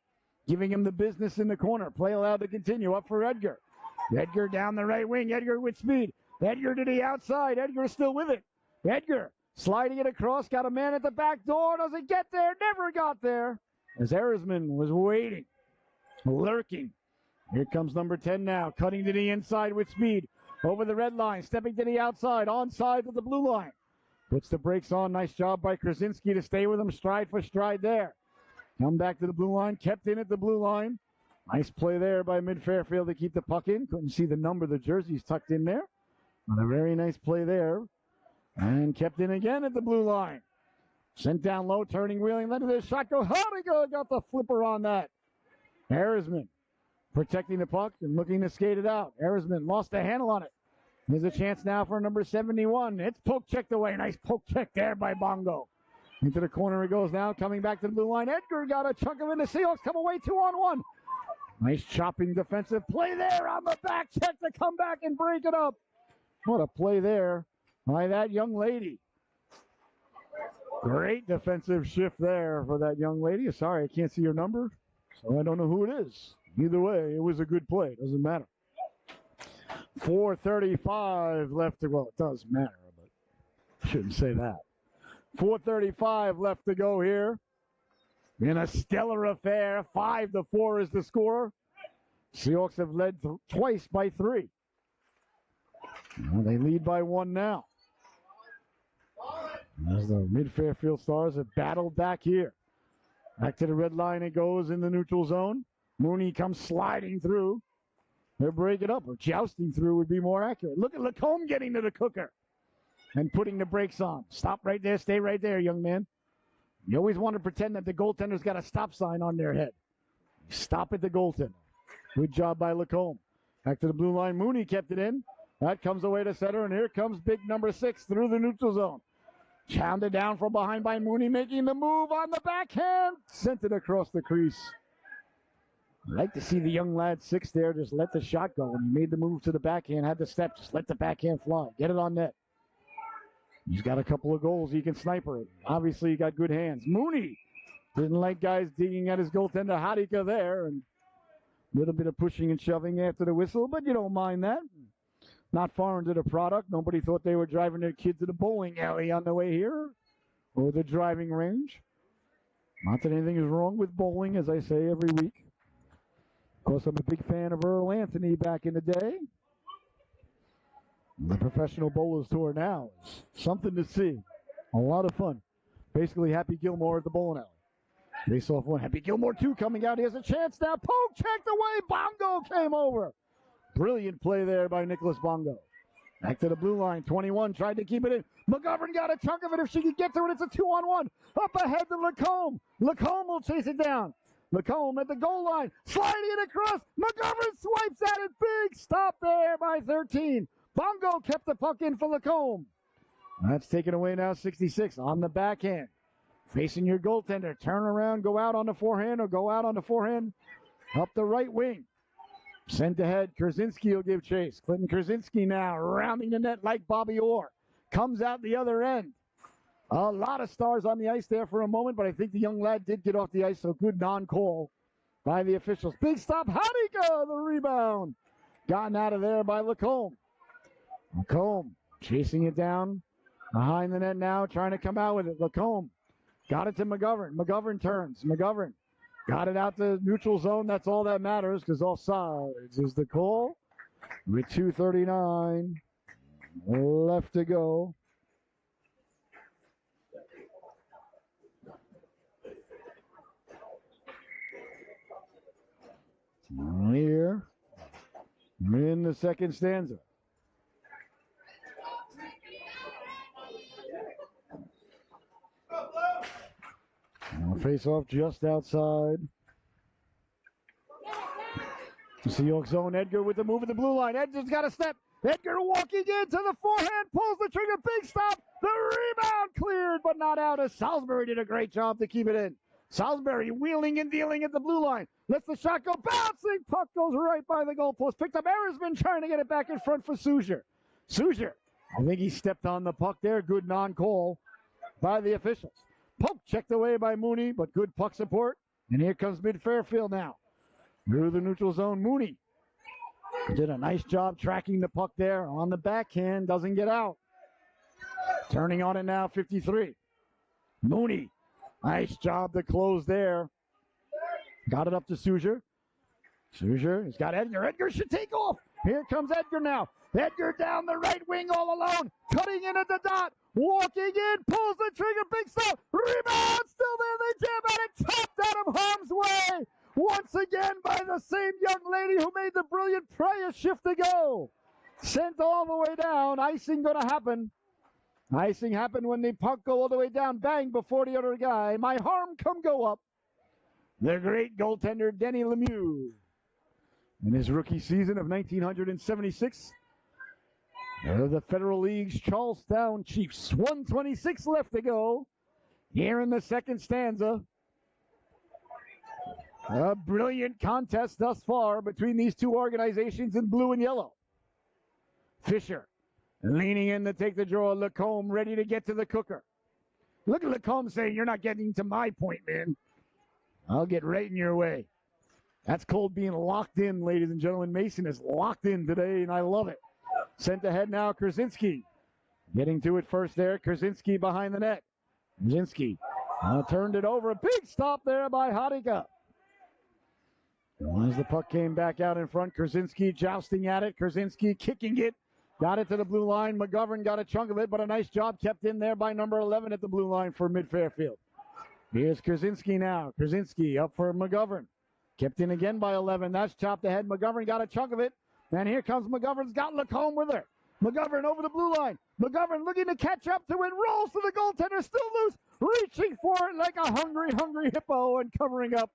Giving him the business in the corner. Play allowed to continue. Up for Edgar. Edgar down the right wing. Edgar with speed. Edgar to the outside. Edgar still with it. Edgar sliding it across. Got a man at the back door. Doesn't get there. Never got there. As Erisman was waiting. Lurking. Here comes number 10 now. Cutting to the inside with speed. Over the red line. Stepping to the outside. Onside to the blue line. Puts the brakes on. Nice job by Krasinski to stay with him. Stride for stride there. Come back to the blue line. Kept in at the blue line. Nice play there by Mid-Fairfield to keep the puck in. Couldn't see the number of the jerseys tucked in there. But a very nice play there. And kept in again at the blue line. Sent down low, turning, wheeling, letting the shot go. Hodigo got the flipper on that. Erisman protecting the puck and looking to skate it out. Erisman lost the handle on it. There's a chance now for number 71. It's poke checked away. Nice poke check there by Bongo. Into the corner it goes now. Coming back to the blue line. Edgar got a chunk of it. The Seahawks come away 2-on-1. Nice chopping defensive play there on the back check to come back and break it up. What a play there by that young lady. Great defensive shift there for that young lady. Sorry, I can't see your number, so I don't know who it is. Either way, it was a good play. Doesn't matter. 4:35 left to go. It does matter, but I shouldn't say that. 4:35 left to go here. In a stellar affair, 5-4 is the score. Seahawks have led twice by 3. Well, they lead by 1 now. As the mid-Fairfield Stars have battled back here. Back to the red line it goes in the neutral zone. Mooney comes sliding through. They're breaking up, or jousting through would be more accurate. Look at Lacombe getting to the cooker and putting the brakes on. Stop right there. Stay right there, young man. You always want to pretend that the goaltender's got a stop sign on their head. Stop at the goaltender. Good job by Lacombe. Back to the blue line. Mooney kept it in. That comes away to center, and here comes big number 6 through the neutral zone. Chounded down from behind by Mooney, making the move on the backhand. Sent it across the crease. I'd like to see the young lad 6 there just let the shot go. When he made the move to the backhand, had the step, just let the backhand fly. Get it on net. He's got a couple of goals. He can sniper it. Obviously, he got good hands. Mooney didn't like guys digging at his goaltender Hadika there. And a little bit of pushing and shoving after the whistle, but you don't mind that. Not foreign to the product. Nobody thought they were driving their kid to the bowling alley on the way here or the driving range. Not that anything is wrong with bowling, as I say every week. Of course, I'm a big fan of Earl Anthony back in the day. The Professional Bowlers Tour now is something to see. A lot of fun. Basically, Happy Gilmore at the bowling alley. Face off 1. Happy Gilmore 2 coming out. He has a chance now. Poke checked away. Bongo came over. Brilliant play there by Nicholas Bongo. Back to the blue line. 21 tried to keep it in. McGovern got a chunk of it. If she could get to it, it's a 2-on-1. Up ahead to Lacombe. Lacombe will chase it down. Lacombe at the goal line. Sliding it across. McGovern swipes at it. Big stop there by 13. Bongo kept the puck in for Lacombe. That's taken away now. 66 on the backhand. Facing your goaltender. Turn around, go out on the forehand, or go out on the forehand up the right wing. Sent ahead. Krasinski will give chase. Clinton Krasinski now rounding the net like Bobby Orr. Comes out the other end. A lot of stars on the ice there for a moment, but I think the young lad did get off the ice, so good non-call by the officials. Big stop. Hadika, the rebound. Gotten out of there by Lacombe. Lacombe chasing it down behind the net now, trying to come out with it. Lacombe got it to McGovern. McGovern turns. McGovern got it out to neutral zone. That's all that matters because offsides is the call with 2:39 left to go. Here in the second stanza. Face off just outside. Seahawks zone. Edgar with the move at the blue line. Edgar's got a step. Edgar walking into the forehand. Pulls the trigger. Big stop. The rebound cleared, but not out as Salisbury did a great job to keep it in. Salisbury wheeling and dealing at the blue line. Lets the shot go. Bouncing. Puck goes right by the goalpost. Picked up Erisman trying to get it back in front for Souger. Souger. I think he stepped on the puck there. Good non-call by the officials. Poke checked away by Mooney, but good puck support. And here comes mid-Fairfield now. Through the neutral zone, Mooney did a nice job tracking the puck there on the backhand. Doesn't get out. Turning on it now, 53. Mooney, nice job to close there. Got it up to Souger. Souger has got Edgar. Edgar should take off. Here comes Edgar now. Edgar down the right wing all alone. Cutting in at the dot. Walking in. Pulls the trigger. Big stop. Rebound. Still there. They jam at it. Chopped out of harm's way. Once again by the same young lady who made the brilliant prayer shift to go. Sent all the way down. Icing going to happen. Icing happened when the puck go all the way down. Bang before the other guy. My harm come go up. The great goaltender Denny Lemieux. In his rookie season of 1976. The Federal League's Charlestown Chiefs. 1:26 left to go. Here in the second stanza. A brilliant contest thus far between these two organizations in blue and yellow. Fisher leaning in to take the draw. Lacombe ready to get to the cooker. Look at Lacombe saying, "You're not getting to my point, man. I'll get right in your way." That's called being locked in, ladies and gentlemen. Mason is locked in today, and I love it. Sent ahead now, Krasinski. Getting to it first there. Krasinski behind the net. Krasinski turned it over. A big stop there by Hadika. As the puck came back out in front, Krasinski jousting at it. Krasinski kicking it got it to the blue line. McGovern got a chunk of it, but a nice job kept in there by number 11 at the blue line for Mid-Fairfield. Here's Krasinski now. Krasinski up for McGovern. Kept in again by 11. That's chopped ahead. McGovern got a chunk of it. And here comes McGovern's got Lacombe with her. McGovern over the blue line. McGovern looking to catch up to it. Rolls to the goaltender. Still loose. Reaching for it like a hungry, hungry hippo. And covering up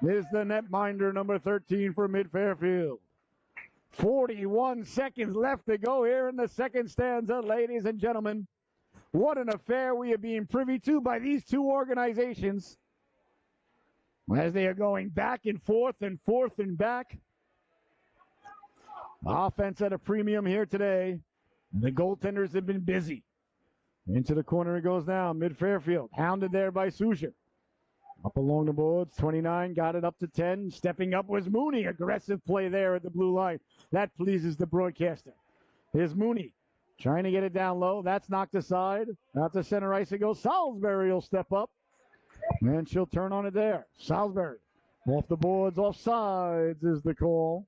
is the netminder, number 13 for Mid-Fairfield. 41 seconds left to go here in the second stanza, ladies and gentlemen. What an affair we are being privy to by these two organizations as they are going back and forth and back. Offense at a premium here today. The goaltenders have been busy. Into the corner it goes now. Mid-Fairfield, hounded there by Soucher. Up along the boards, 29, got it up to 10. Stepping up was Mooney. Aggressive play there at the blue line. That pleases the broadcaster. Here's Mooney trying to get it down low. That's knocked aside. Out to center ice it goes. Salisbury will step up. And she'll turn on it there. Salisbury off the boards, off sides is the call.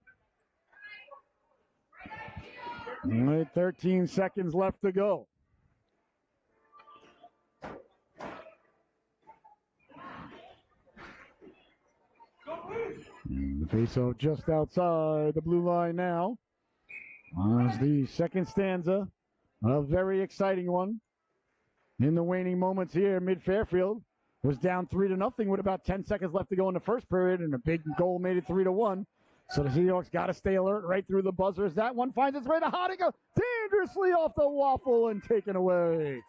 Only 13 seconds left to go. And the faceoff just outside the blue line now. As the second stanza, a very exciting one. In the waning moments here, Mid-Fairfield was down 3-0 with about 10 seconds left to go in the first period, and a big goal made it 3-1. So the Seahawks got to stay alert right through the buzzers. That one finds its way to Hodiga, dangerously off the waffle and taken away.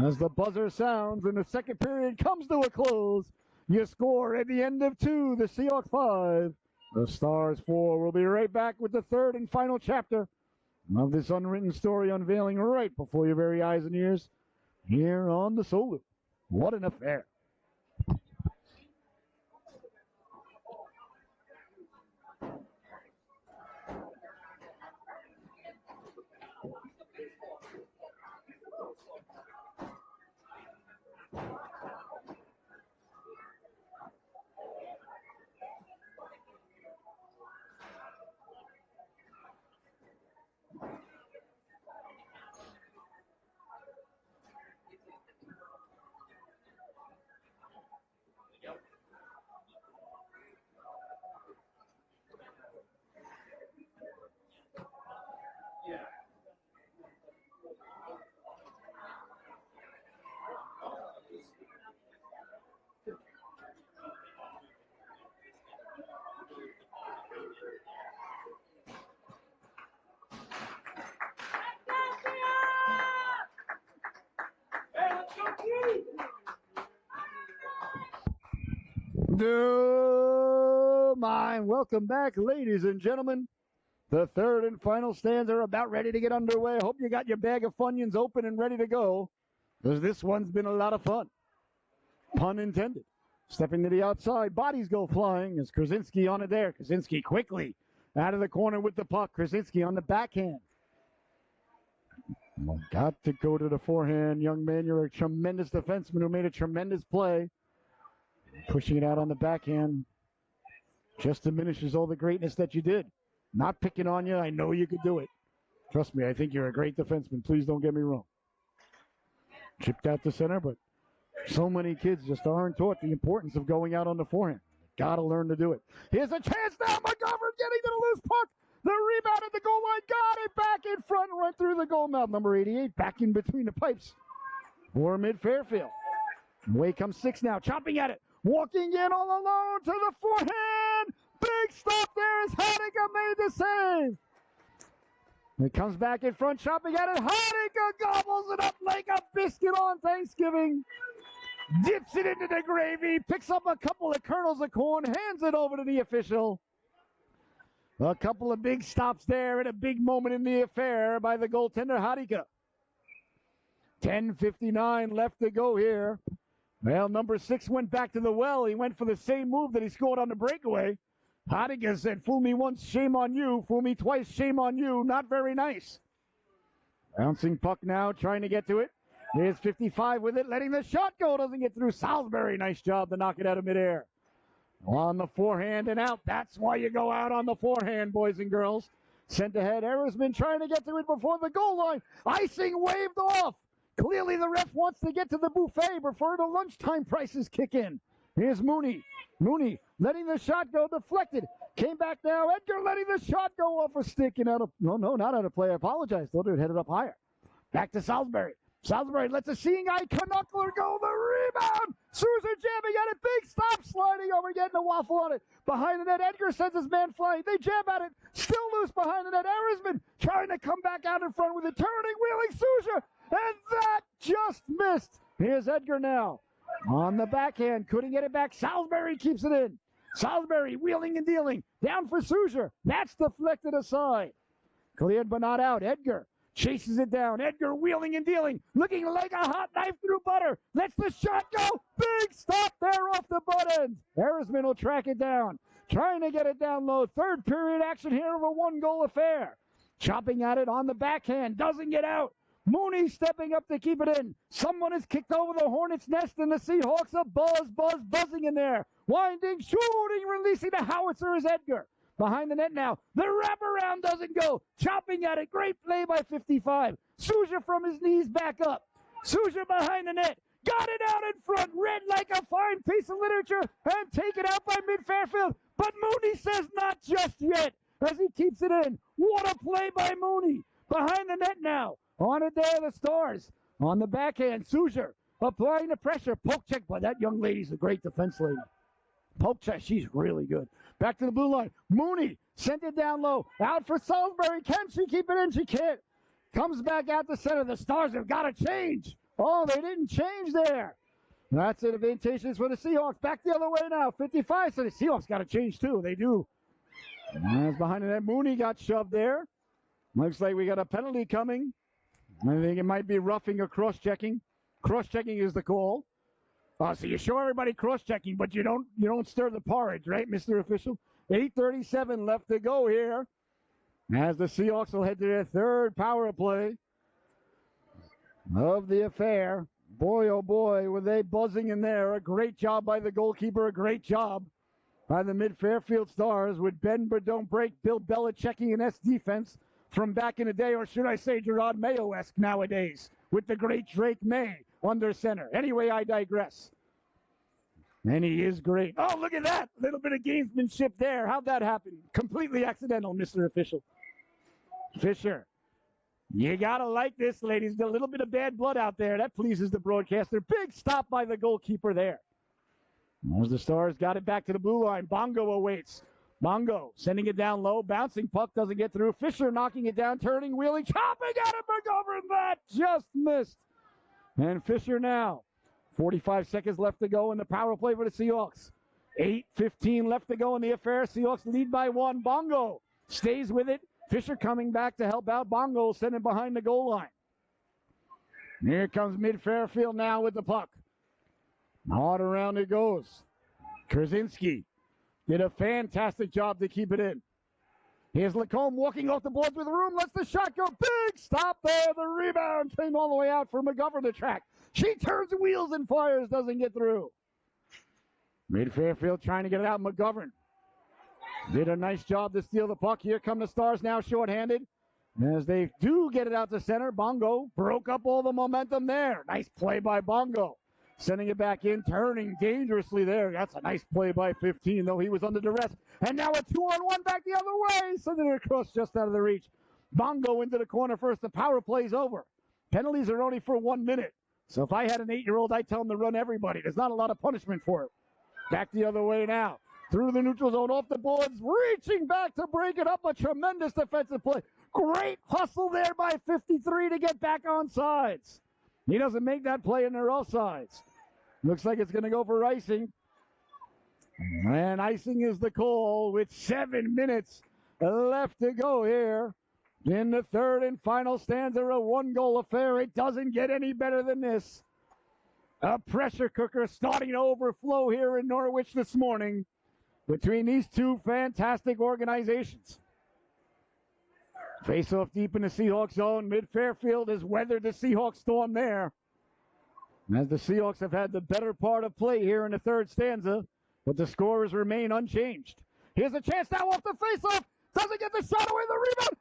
As the buzzer sounds and the second period comes to a close, you score at the end of 2, the Seahawks 5, the Stars 4. We'll be right back with the third and final chapter of this unwritten story unveiling right before your very eyes and ears here on the Solu. What an affair. Welcome back, ladies and gentlemen. The third and final stanza are about ready to get underway. I hope you got your bag of Funyuns open and ready to go, because this one's been a lot of fun. Pun intended. Stepping to the outside, bodies go flying as Krasinski on it there. Krasinski quickly out of the corner with the puck. Krasinski on the backhand. Well, got to go to the forehand. Young man, you're a tremendous defenseman who made a tremendous play. Pushing it out on the backhand just diminishes all the greatness that you did. Not picking on you. I know you could do it. Trust me, I think you're a great defenseman. Please don't get me wrong. Chipped out to center, but so many kids just aren't taught the importance of going out on the forehand. Got to learn to do it. Here's a chance now. McGovern getting to the loose puck. The rebound at the goal line. Got it back in front. Right through the goal mouth. Number 88 back in between the pipes for Mid-Fairfield. Away comes 6 now. Chopping at it. Walking in all alone to the forehand. Big stop there as Hodiga made the save. It comes back in front, chopping at it. Hodiga gobbles it up like a biscuit on Thanksgiving. Dips it into the gravy, picks up a couple of kernels of corn, hands it over to the official. A couple of big stops there and a big moment in the affair by the goaltender Hodiga. 10:59 left to go here. Well, number 6 went back to the well. He went for the same move that he scored on the breakaway. Hodiga said, fool me once, shame on you. Fool me twice, shame on you. Not very nice. Bouncing puck now, trying to get to it. Here's 55 with it, letting the shot go. Doesn't get through. Salisbury, nice job to knock it out of midair. On the forehand and out. That's why you go out on the forehand, boys and girls. Sent ahead. Erisman trying to get to it before the goal line. Icing waved off. Clearly the ref wants to get to the buffet before the lunchtime prices kick in. Here's Mooney. Mooney letting the shot go, deflected. Came back now. Edgar letting the shot go off a stick and out of, no, not out of play. I apologize. Thought it headed up higher. Back to Salisbury. Salisbury lets a seeing eye Canuckler go. The rebound. Souza jamming at it. Big stop. Sliding over. Getting a waffle on it. Behind the net. Edgar sends his man flying. They jam at it. Still loose behind the net. Arisman trying to come back out in front with a turning, wheeling Souza. And that just missed. Here's Edgar now. On the backhand. Couldn't get it back. Salisbury keeps it in. Salisbury wheeling and dealing. Down for Souza. That's deflected aside. Cleared but not out. Edgar chases it down. Edgar wheeling and dealing. Looking like a hot knife through butter. Lets the shot go. Big stop there off the butt end. Arisman will track it down. Trying to get it down low. Third period action here of a one-goal affair. Chopping at it on the backhand. Doesn't get out. Mooney stepping up to keep it in. Someone has kicked over the Hornets' nest, and the Seahawks are buzzing in there. Winding, shooting, releasing the howitzer is Edgar. Behind the net now. The wraparound doesn't go. Chopping at it. Great play by 55. Souza from his knees back up. Souza behind the net. Got it out in front. Read like a fine piece of literature and taken out by mid-Fairfield. But Mooney says not just yet as he keeps it in. What a play by Mooney. Behind the net now. On it there, the Stars. On the backhand, Souza applying the pressure. Poke check. Boy, that young lady's a great defense lady. Poke check. She's really good. Back to the blue line. Mooney sent it down low. Out for Salisbury. Can she keep it in? She can't. Comes back out the center. The Stars have got to change. Oh, they didn't change there. That's advantageous for the Seahawks. Back the other way now. 55. So the Seahawks got to change too. They do. As behind the net, Mooney got shoved there. Looks like we got a penalty coming. I think it might be roughing or cross-checking. Cross-checking is the call. So you show everybody cross-checking, but you don't stir the porridge, right, Mr. Official? 8:37 left to go here. As the Seahawks will head to their third power play of the affair. Boy, oh boy, were they buzzing in there. A great job by the goalkeeper. A great job by the mid-Fairfield Stars with bend but don't break. Bill Belichicking and S defense from back in the day, or should I say Gerard Mayo-esque nowadays, with the great Drake May under center. Anyway, I digress. And he is great. Oh, look at that. A little bit of gamesmanship there. How'd that happen? Completely accidental, Mr. Official. Fisher. You got to like this, ladies. A little bit of bad blood out there. That pleases the broadcaster. Big stop by the goalkeeper there. As the Stars got it back to the blue line. Bongo awaits. Bongo sending it down low. Bouncing puck doesn't get through. Fisher knocking it down. Turning, wheeling, chopping at it. McGovern. That just missed. And Fisher now. 45 seconds left to go in the power play for the Seahawks. 8:15 left to go in the affair. Seahawks lead by 1. Bongo stays with it. Fisher coming back to help out. Bongo sent it behind the goal line. Here comes mid-Fairfield now with the puck. Hard around it goes. Krasinski did a fantastic job to keep it in. Here's Lacombe walking off the boards with room. Lets the shot go. Big stop there. The rebound came all the way out for McGovern to track. She turns wheels and fires. Doesn't get through. Mid-Fairfield trying to get it out. McGovern did a nice job to steal the puck. Here come the Stars now shorthanded. As they do get it out to center, Bongo broke up all the momentum there. Nice play by Bongo. Sending it back in, turning dangerously there. That's a nice play by 15, though he was under duress. And now a 2-on-1 back the other way. Sending it across just out of the reach. Bongo into the corner first. The power play's over. Penalties are only for 1 minute. So if I had an 8-year-old, I'd tell him to run everybody. There's not a lot of punishment for it. Back the other way now. Through the neutral zone, off the boards, reaching back to break it up. A tremendous defensive play. Great hustle there by 53 to get back on sides. He doesn't make that play and they're offsides. Looks like it's going to go for icing. And icing is the call with 7 minutes left to go here. In the third and final stanza, a 1-goal affair. It doesn't get any better than this. A pressure cooker starting to overflow here in Norwich this morning between these two fantastic organizations. Face off deep in the Seahawks zone. Mid-Fairfield has weathered the Seahawks storm there. As the Seahawks have had the better part of play here in the third stanza, but the scores remain unchanged. Here's a chance now off the face-off. Doesn't get the shot away, the rebound.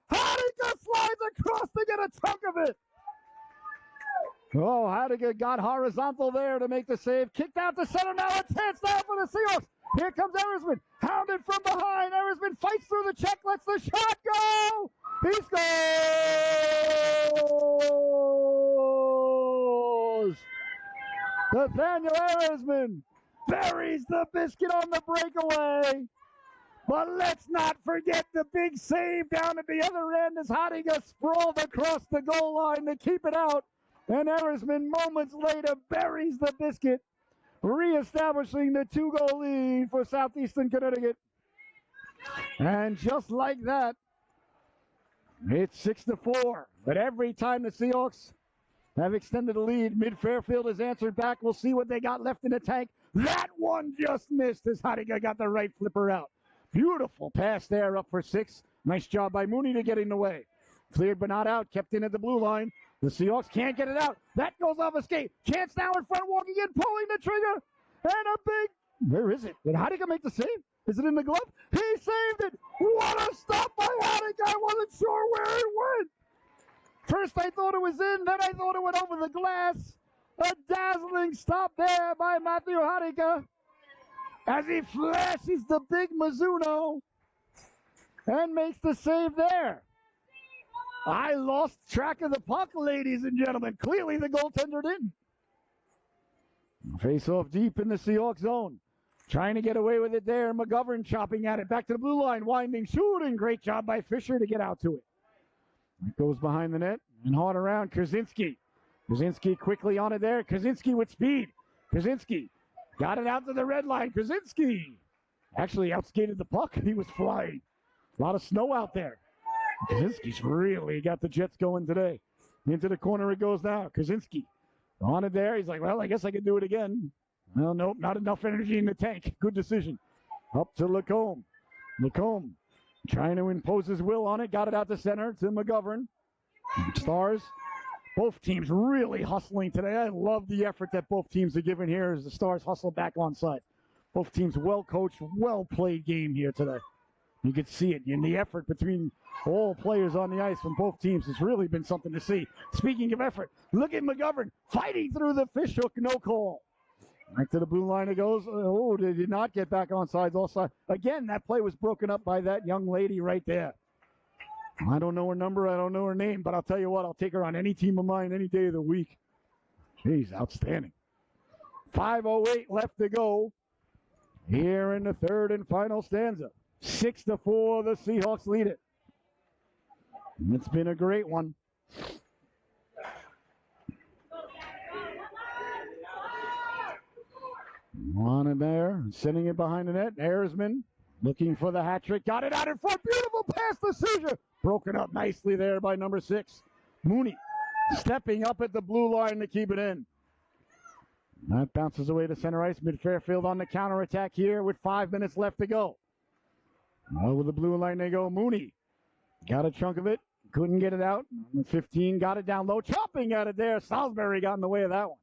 Heidegger got horizontal there to make the save. Kicked out to center. Now a chance now for the Seahawks. Here comes Erisman. Hounded from behind. Erisman fights through the check. Lets the shot go. He scores. Nathaniel Erisman buries the biscuit on the breakaway. But let's not forget the big save down at the other end as Heidegger sprawled across the goal line to keep it out. And Erisman moments later buries the biscuit, reestablishing the 2-goal lead for Southeastern Connecticut. And just like that, it's 6-4. But every time the Seahawks have extended the lead, Mid-Fairfield has answered back. We'll see what they got left in the tank. That one just missed as Heidegger got the right flipper out. Beautiful pass there up for 6. Nice job by Mooney to get in the way. Cleared but not out. Kept in at the blue line. The Seahawks can't get it out. That goes off a skate. Chance now in front, walking in, pulling the trigger. And a big... Where is it? Did Heidegger make the save? Is it in the glove? He saved it. What a stop by Heidegger. I wasn't sure where it went. First I thought it was in. Then I thought it went over the glass. A dazzling stop there by Matthew Heidegger, as he flashes the big Mizuno and makes the save there. I lost track of the puck, ladies and gentlemen. Clearly the goaltender didn't. Face off deep in the Seahawks zone. Trying to get away with it there. McGovern chopping at it. Back to the blue line. Winding, shooting. Great job by Fisher to get out to it. It goes behind the net and hard around Krasinski. Krasinski quickly on it there. Krasinski with speed. Krasinski got it out to the red line. Krasinski actually outskated the puck. He was flying. A lot of snow out there. Krasinski's really got the Jets going today. Into the corner it goes now. Krasinski on it there. He's like, well, I guess I can do it again. Well, nope, not enough energy in the tank. Good decision. Up to Lacombe. Lacombe trying to impose his will on it. Got it out to center to McGovern. Stars. Both teams really hustling today. I love the effort that both teams are giving here as the Stars hustle back on side. Both teams well coached, well played game here today. You can see it in the effort between all players on the ice from both teams. It's really been something to see. Speaking of effort, look at McGovern fighting through the fish hook, no call. Right to the blue line it goes. Oh, they did not get back on sides all sides. Again, that play was broken up by that young lady right there. I don't know her number, I don't know her name, but I'll tell you what, I'll take her on any team of mine any day of the week. Jeez, outstanding. 5:08 left to go here in the third and final stanza. 6-4, the Seahawks lead it. It's been a great one. On it there, sending it behind the net. Erisman looking for the hat trick. Got it out in front. Beautiful pass to Seizure. Broken up nicely there by number 6. Mooney stepping up at the blue line to keep it in. That bounces away to center ice. Mid-Fairfield on the counterattack here with 5 minutes left to go. Over the blue line they go. Mooney got a chunk of it. Couldn't get it out. 15 got it down low. Chopping at it there. Salisbury got in the way of that one.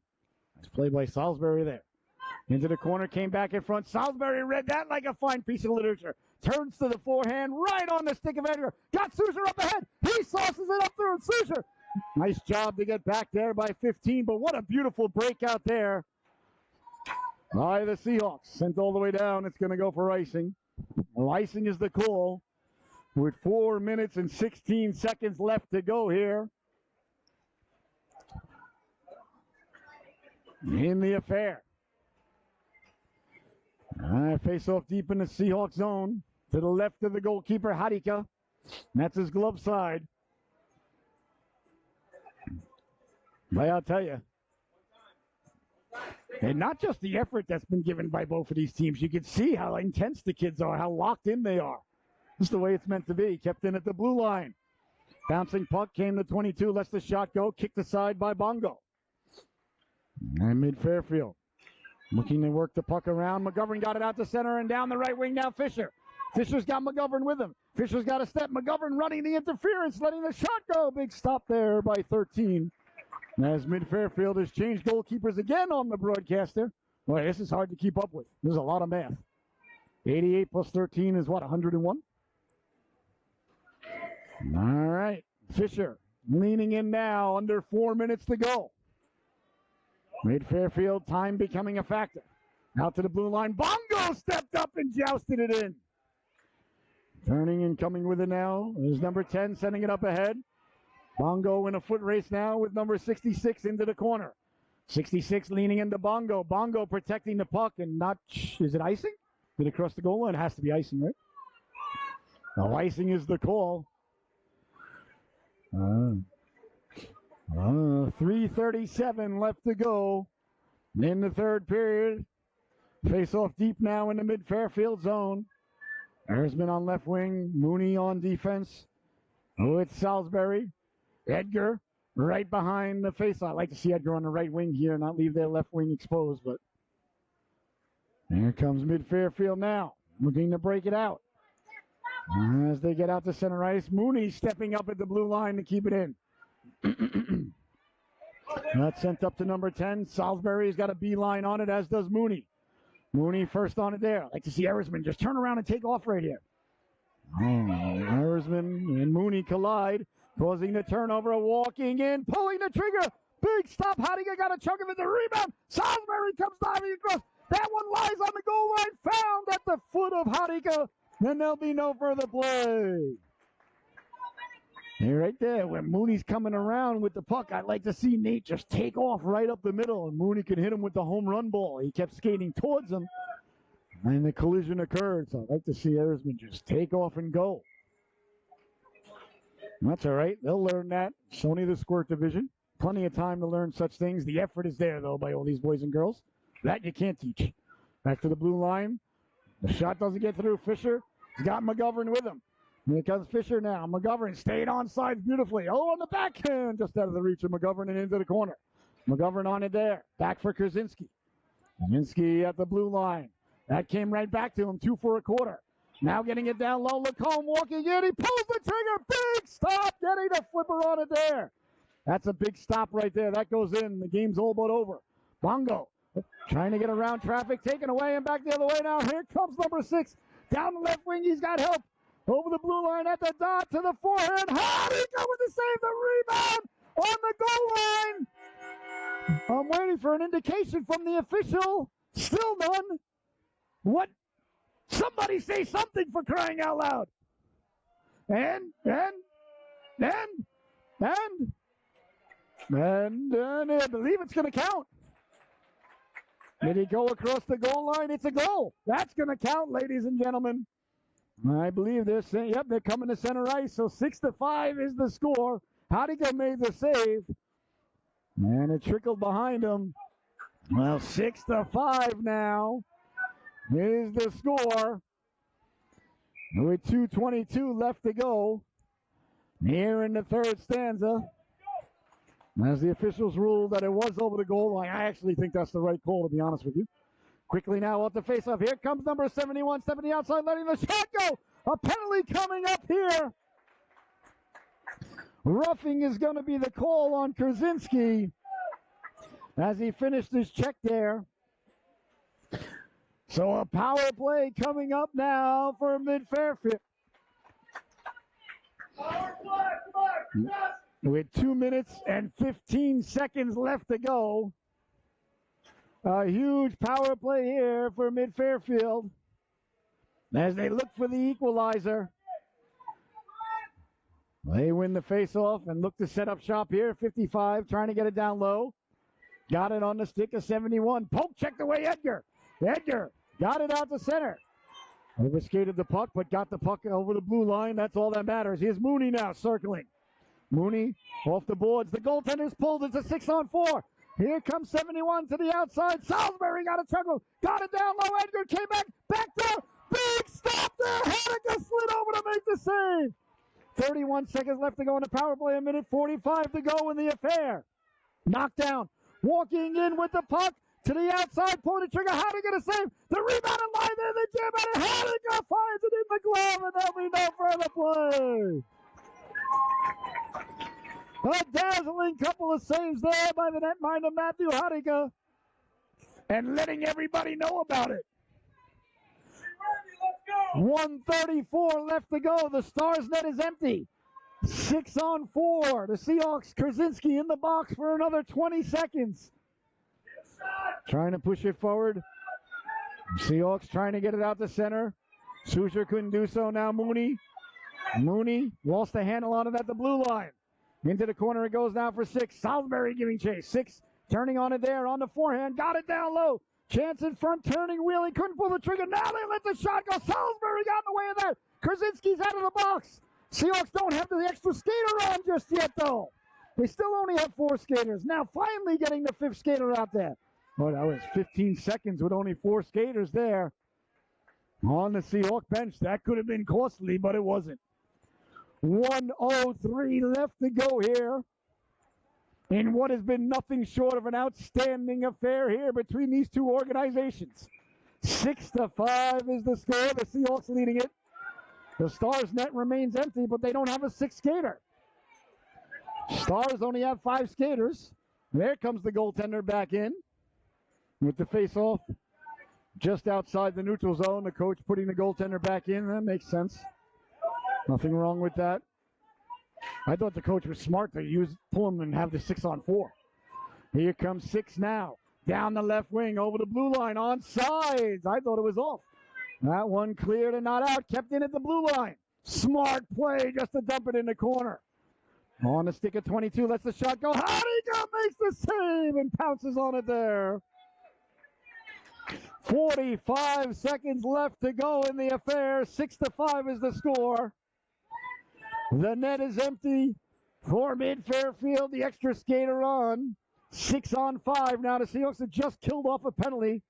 Nice play by Salisbury there. Into the corner, came back in front. Salisbury read that like a fine piece of literature. Turns to the forehand, right on the stick of Edgar. Got Souser up ahead. He sauces it up through Souser. Nice job to get back there by 15, but what a beautiful breakout there by the Seahawks. Sent all the way down. It's going to go for icing. Well, icing is the call with 4 minutes and 16 seconds left to go here in the affair. Face off deep in the Seahawks zone to the left of the goalkeeper, Heidegger. That's his glove side. But I'll tell you, and not just the effort that's been given by both of these teams. You can see how intense the kids are, how locked in they are. This is the way it's meant to be. Kept in at the blue line. Bouncing puck came to 22, lets the shot go, kicked aside by Bongo. And Mid-Fairfield looking to work the puck around. McGovern got it out to center and down the right wing now Fisher. Fisher's got McGovern with him. Fisher's got a step. McGovern running the interference, letting the shot go. Big stop there by 13. As Mid-Fairfield has changed goalkeepers again on the broadcaster. Boy, this is hard to keep up with. There's a lot of math. 88 plus 13 is what, 101? All right. Fisher leaning in now, under 4 minutes to go. Mid-Fairfield, time becoming a factor. Out to the blue line. Bongo stepped up and jousted it in. Turning and coming with it now is number 10, setting it up ahead. Bongo in a foot race now with number 66 into the corner. 66 leaning into Bongo. Bongo protecting the puck and not, is it icing? Did it cross the goal line? It has to be icing, right? No, icing is the call. 3:37 left to go in the third period. Face off deep now in the mid-Fairfield zone. Erzman on left wing. Mooney on defense. With Salisbury. Edgar right behind the faceoff. I'd like to see Edgar on the right wing here, not leave their left wing exposed. But here comes mid-Fairfield now, looking to break it out. As they get out to center ice, Mooney stepping up at the blue line to keep it in. That's sent up to number 10. Salisbury's got a beeline on it, as does Mooney. Mooney first on it there. I'd like to see Erzman just turn around and take off right here. Erzman and Mooney collide, causing the turnover, walking in, pulling the trigger. Big stop. Hadiga got a chunk of it. The rebound. Salisbury comes diving across. That one lies on the goal line. Found at the foot of Hadiga. Then there'll be no further play. And right there, when Mooney's coming around with the puck, I'd like to see Nate just take off right up the middle, and Mooney could hit him with the home run ball. He kept skating towards him, and the collision occurred. So I'd like to see Erzman just take off and go. That's all right. They'll learn that. It's only the Squirt division. Plenty of time to learn such things. The effort is there, though, by all these boys and girls. That you can't teach. Back to the blue line. The shot doesn't get through. Fisher has got McGovern with him. Here comes Fisher now. McGovern stayed on sides beautifully. Oh, on the backhand, just out of the reach of McGovern and into the corner. McGovern on it there. Back for Krasinski. Krasinski at the blue line. That came right back to him. 2 for a quarter. Now getting it down low. Lacombe walking in. He pulls the trigger. Big stop. Getting the flipper on it there. That's a big stop right there. That goes in. The game's all but over. Bongo trying to get around traffic. Taken away and back the other way now. Here comes number 6. Down the left wing. He's got help. Over the blue line at the dot to the forehand. Hadiga with the save, the rebound on the goal line. I'm waiting for an indication from the official. Still none. What? Somebody say something, for crying out loud. And I believe it's going to count. Did he go across the goal line? It's a goal. That's going to count, ladies and gentlemen. I believe they're saying, yep, they're coming to center ice. So 6-5 is the score. Hadiga made the save. And it trickled behind him. Well, 6-5 now is the score. With 2:22 left to go here in the third stanza. As the officials ruled that it was over the goal line, I actually think that's the right call, to be honest with you. Quickly now off the faceoff. Here comes number 71, stepping outside, letting the shot go. A penalty coming up here. Roughing is going to be the call on Krasinski as he finished his check there. So a power play coming up now for Mid-Fairfield. With 2 minutes and 15 seconds left to go. A huge power play here for Mid-Fairfield as they look for the equalizer. They win the faceoff and look to set up shop here. 55, trying to get it down low. Got it on the stick of 71. Poke checked away Edgar. Edgar got it out to center. Overskated the puck, but got the puck over the blue line. That's all that matters. Here's Mooney now circling. Mooney off the boards. The goaltender's pulled. It's a 6-on-4. Here comes 71 to the outside. Salisbury got a chuckle. Got it down low. Edgar came back there. Big stop there. Hadiga slid over to make the save. 31 seconds left to go in the power play. 1:45 to go in the affair. Knocked down. Walking in with the puck to the outside. Pointed trigger. Hadiga to save. The rebound and line there. The jam at it. Hadiga finds it in the glove, and there'll be no further play. A dazzling couple of saves there by the netminder Matthew Hadiga, and letting everybody know about it. 1:34 left to go. The Stars net is empty. 6-on-4. The Seahawks, Krasinski in the box for another 20 seconds. trying to push it forward. Seahawks trying to get it out to center. Soucher couldn't do so. Now Mooney. Mooney lost the handle on it at the blue line. Into the corner it goes now for Six. Salisbury giving chase. Six turning on it there on the forehand. Got it down low. Chance in front, turning wheel. He couldn't pull the trigger. Now they let the shot go. Salisbury got in the way of that. Krasinski's out of the box. Seahawks don't have the extra skater on just yet, though. They still only have 4 skaters. Now finally getting the 5th skater out there. Oh, that was 15 seconds with only 4 skaters there on the Seahawk bench. That could have been costly, but it wasn't. 1:03 left to go here in what has been nothing short of an outstanding affair here between these two organizations. 6-5 is the score. The Seahawks leading it. The Stars net remains empty, but they don't have a 6th skater. Stars only have 5 skaters. There comes the goaltender back in with the face-off just outside the neutral zone. The coach putting the goaltender back in. That makes sense. Nothing wrong with that. I thought the coach was smart to pull him and have the 6-on-4. Here comes Six now. Down the left wing, over the blue line, on sides. I thought it was off. That one cleared and not out. Kept in at the blue line. Smart play just to dump it in the corner. On the stick of 22, lets the shot go. Hardiga makes the save and pounces on it there. 45 seconds left to go in the affair. 6-5 is the score. The net is empty for Mid-Fairfield. The extra skater on. 6-on-5 now. The Seahawks have just killed off a penalty.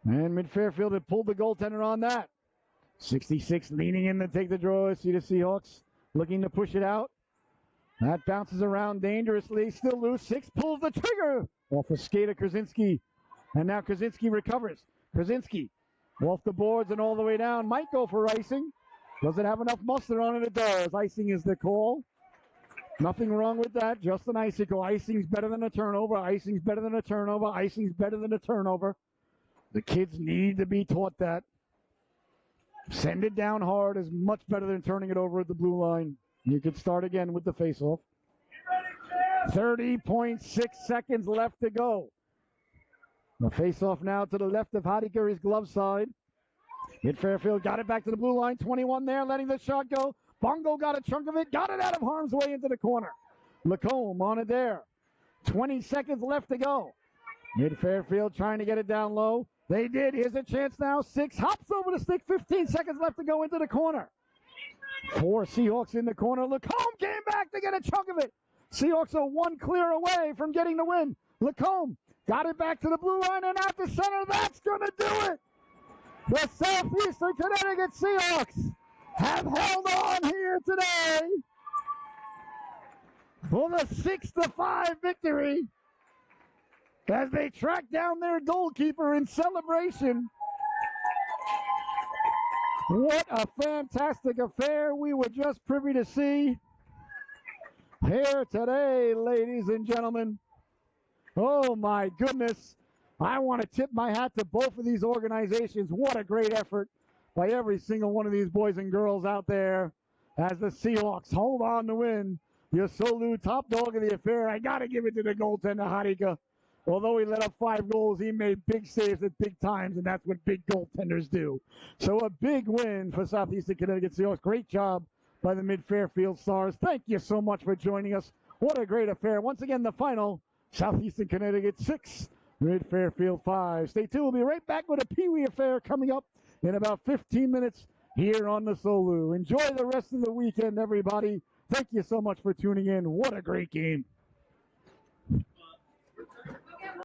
And Mid-Fairfield had pulled the goaltender on that. 66 leaning in to take the draw. See the Seahawks looking to push it out. That bounces around dangerously. Still loose. Six pulls the trigger off a skate of Krasinski. And now Krasinski recovers. Krasinski off the boards and all the way down. Might go for icing. Doesn't have enough mustard on it. It does. Icing is the call. Nothing wrong with that. Just an icicle. Icing's better than a turnover. Icing's better than a turnover. Icing's better than a turnover. The kids need to be taught that. Send it down hard is much better than turning it over at the blue line. You could start again with the faceoff. 30.6 seconds left to go. The faceoff now to the left of Hardiker, his glove side. Mid-Fairfield got it back to the blue line. 21 there, letting the shot go. Bongo got a chunk of it, got it out of harm's way into the corner. Lacombe on it there. 20 seconds left to go. Mid-Fairfield trying to get it down low. They did. Here's a chance now. Six hops over the stick. 15 seconds left to go into the corner. 4 Seahawks in the corner. Lacombe came back to get a chunk of it. Seahawks are 1 clear away from getting the win. Lacombe got it back to the blue line and out to center. That's going to do it. The Southeastern Connecticut Seahawks have held on here today for the 6-5 victory as they track down their goalkeeper in celebration. What a fantastic affair we were just privy to see here today, ladies and gentlemen. Oh my goodness. I want to tip my hat to both of these organizations. What a great effort by every single one of these boys and girls out there as the Seahawks hold on to win. Yasolu, top dog of the affair. I got to give it to the goaltender, Harika. Although he let up 5 goals, he made big saves at big times, and that's what big goaltenders do. So a big win for Southeastern Connecticut Seahawks. Great job by the Mid-Fairfield Stars. Thank you so much for joining us. What a great affair. Once again, the final, Southeastern Connecticut 6, Mid-Fairfield 5. Stay tuned. We'll be right back with a Pee Wee affair coming up in about 15 minutes here on the Solu. Enjoy the rest of the weekend, everybody. Thank you so much for tuning in. What a great game.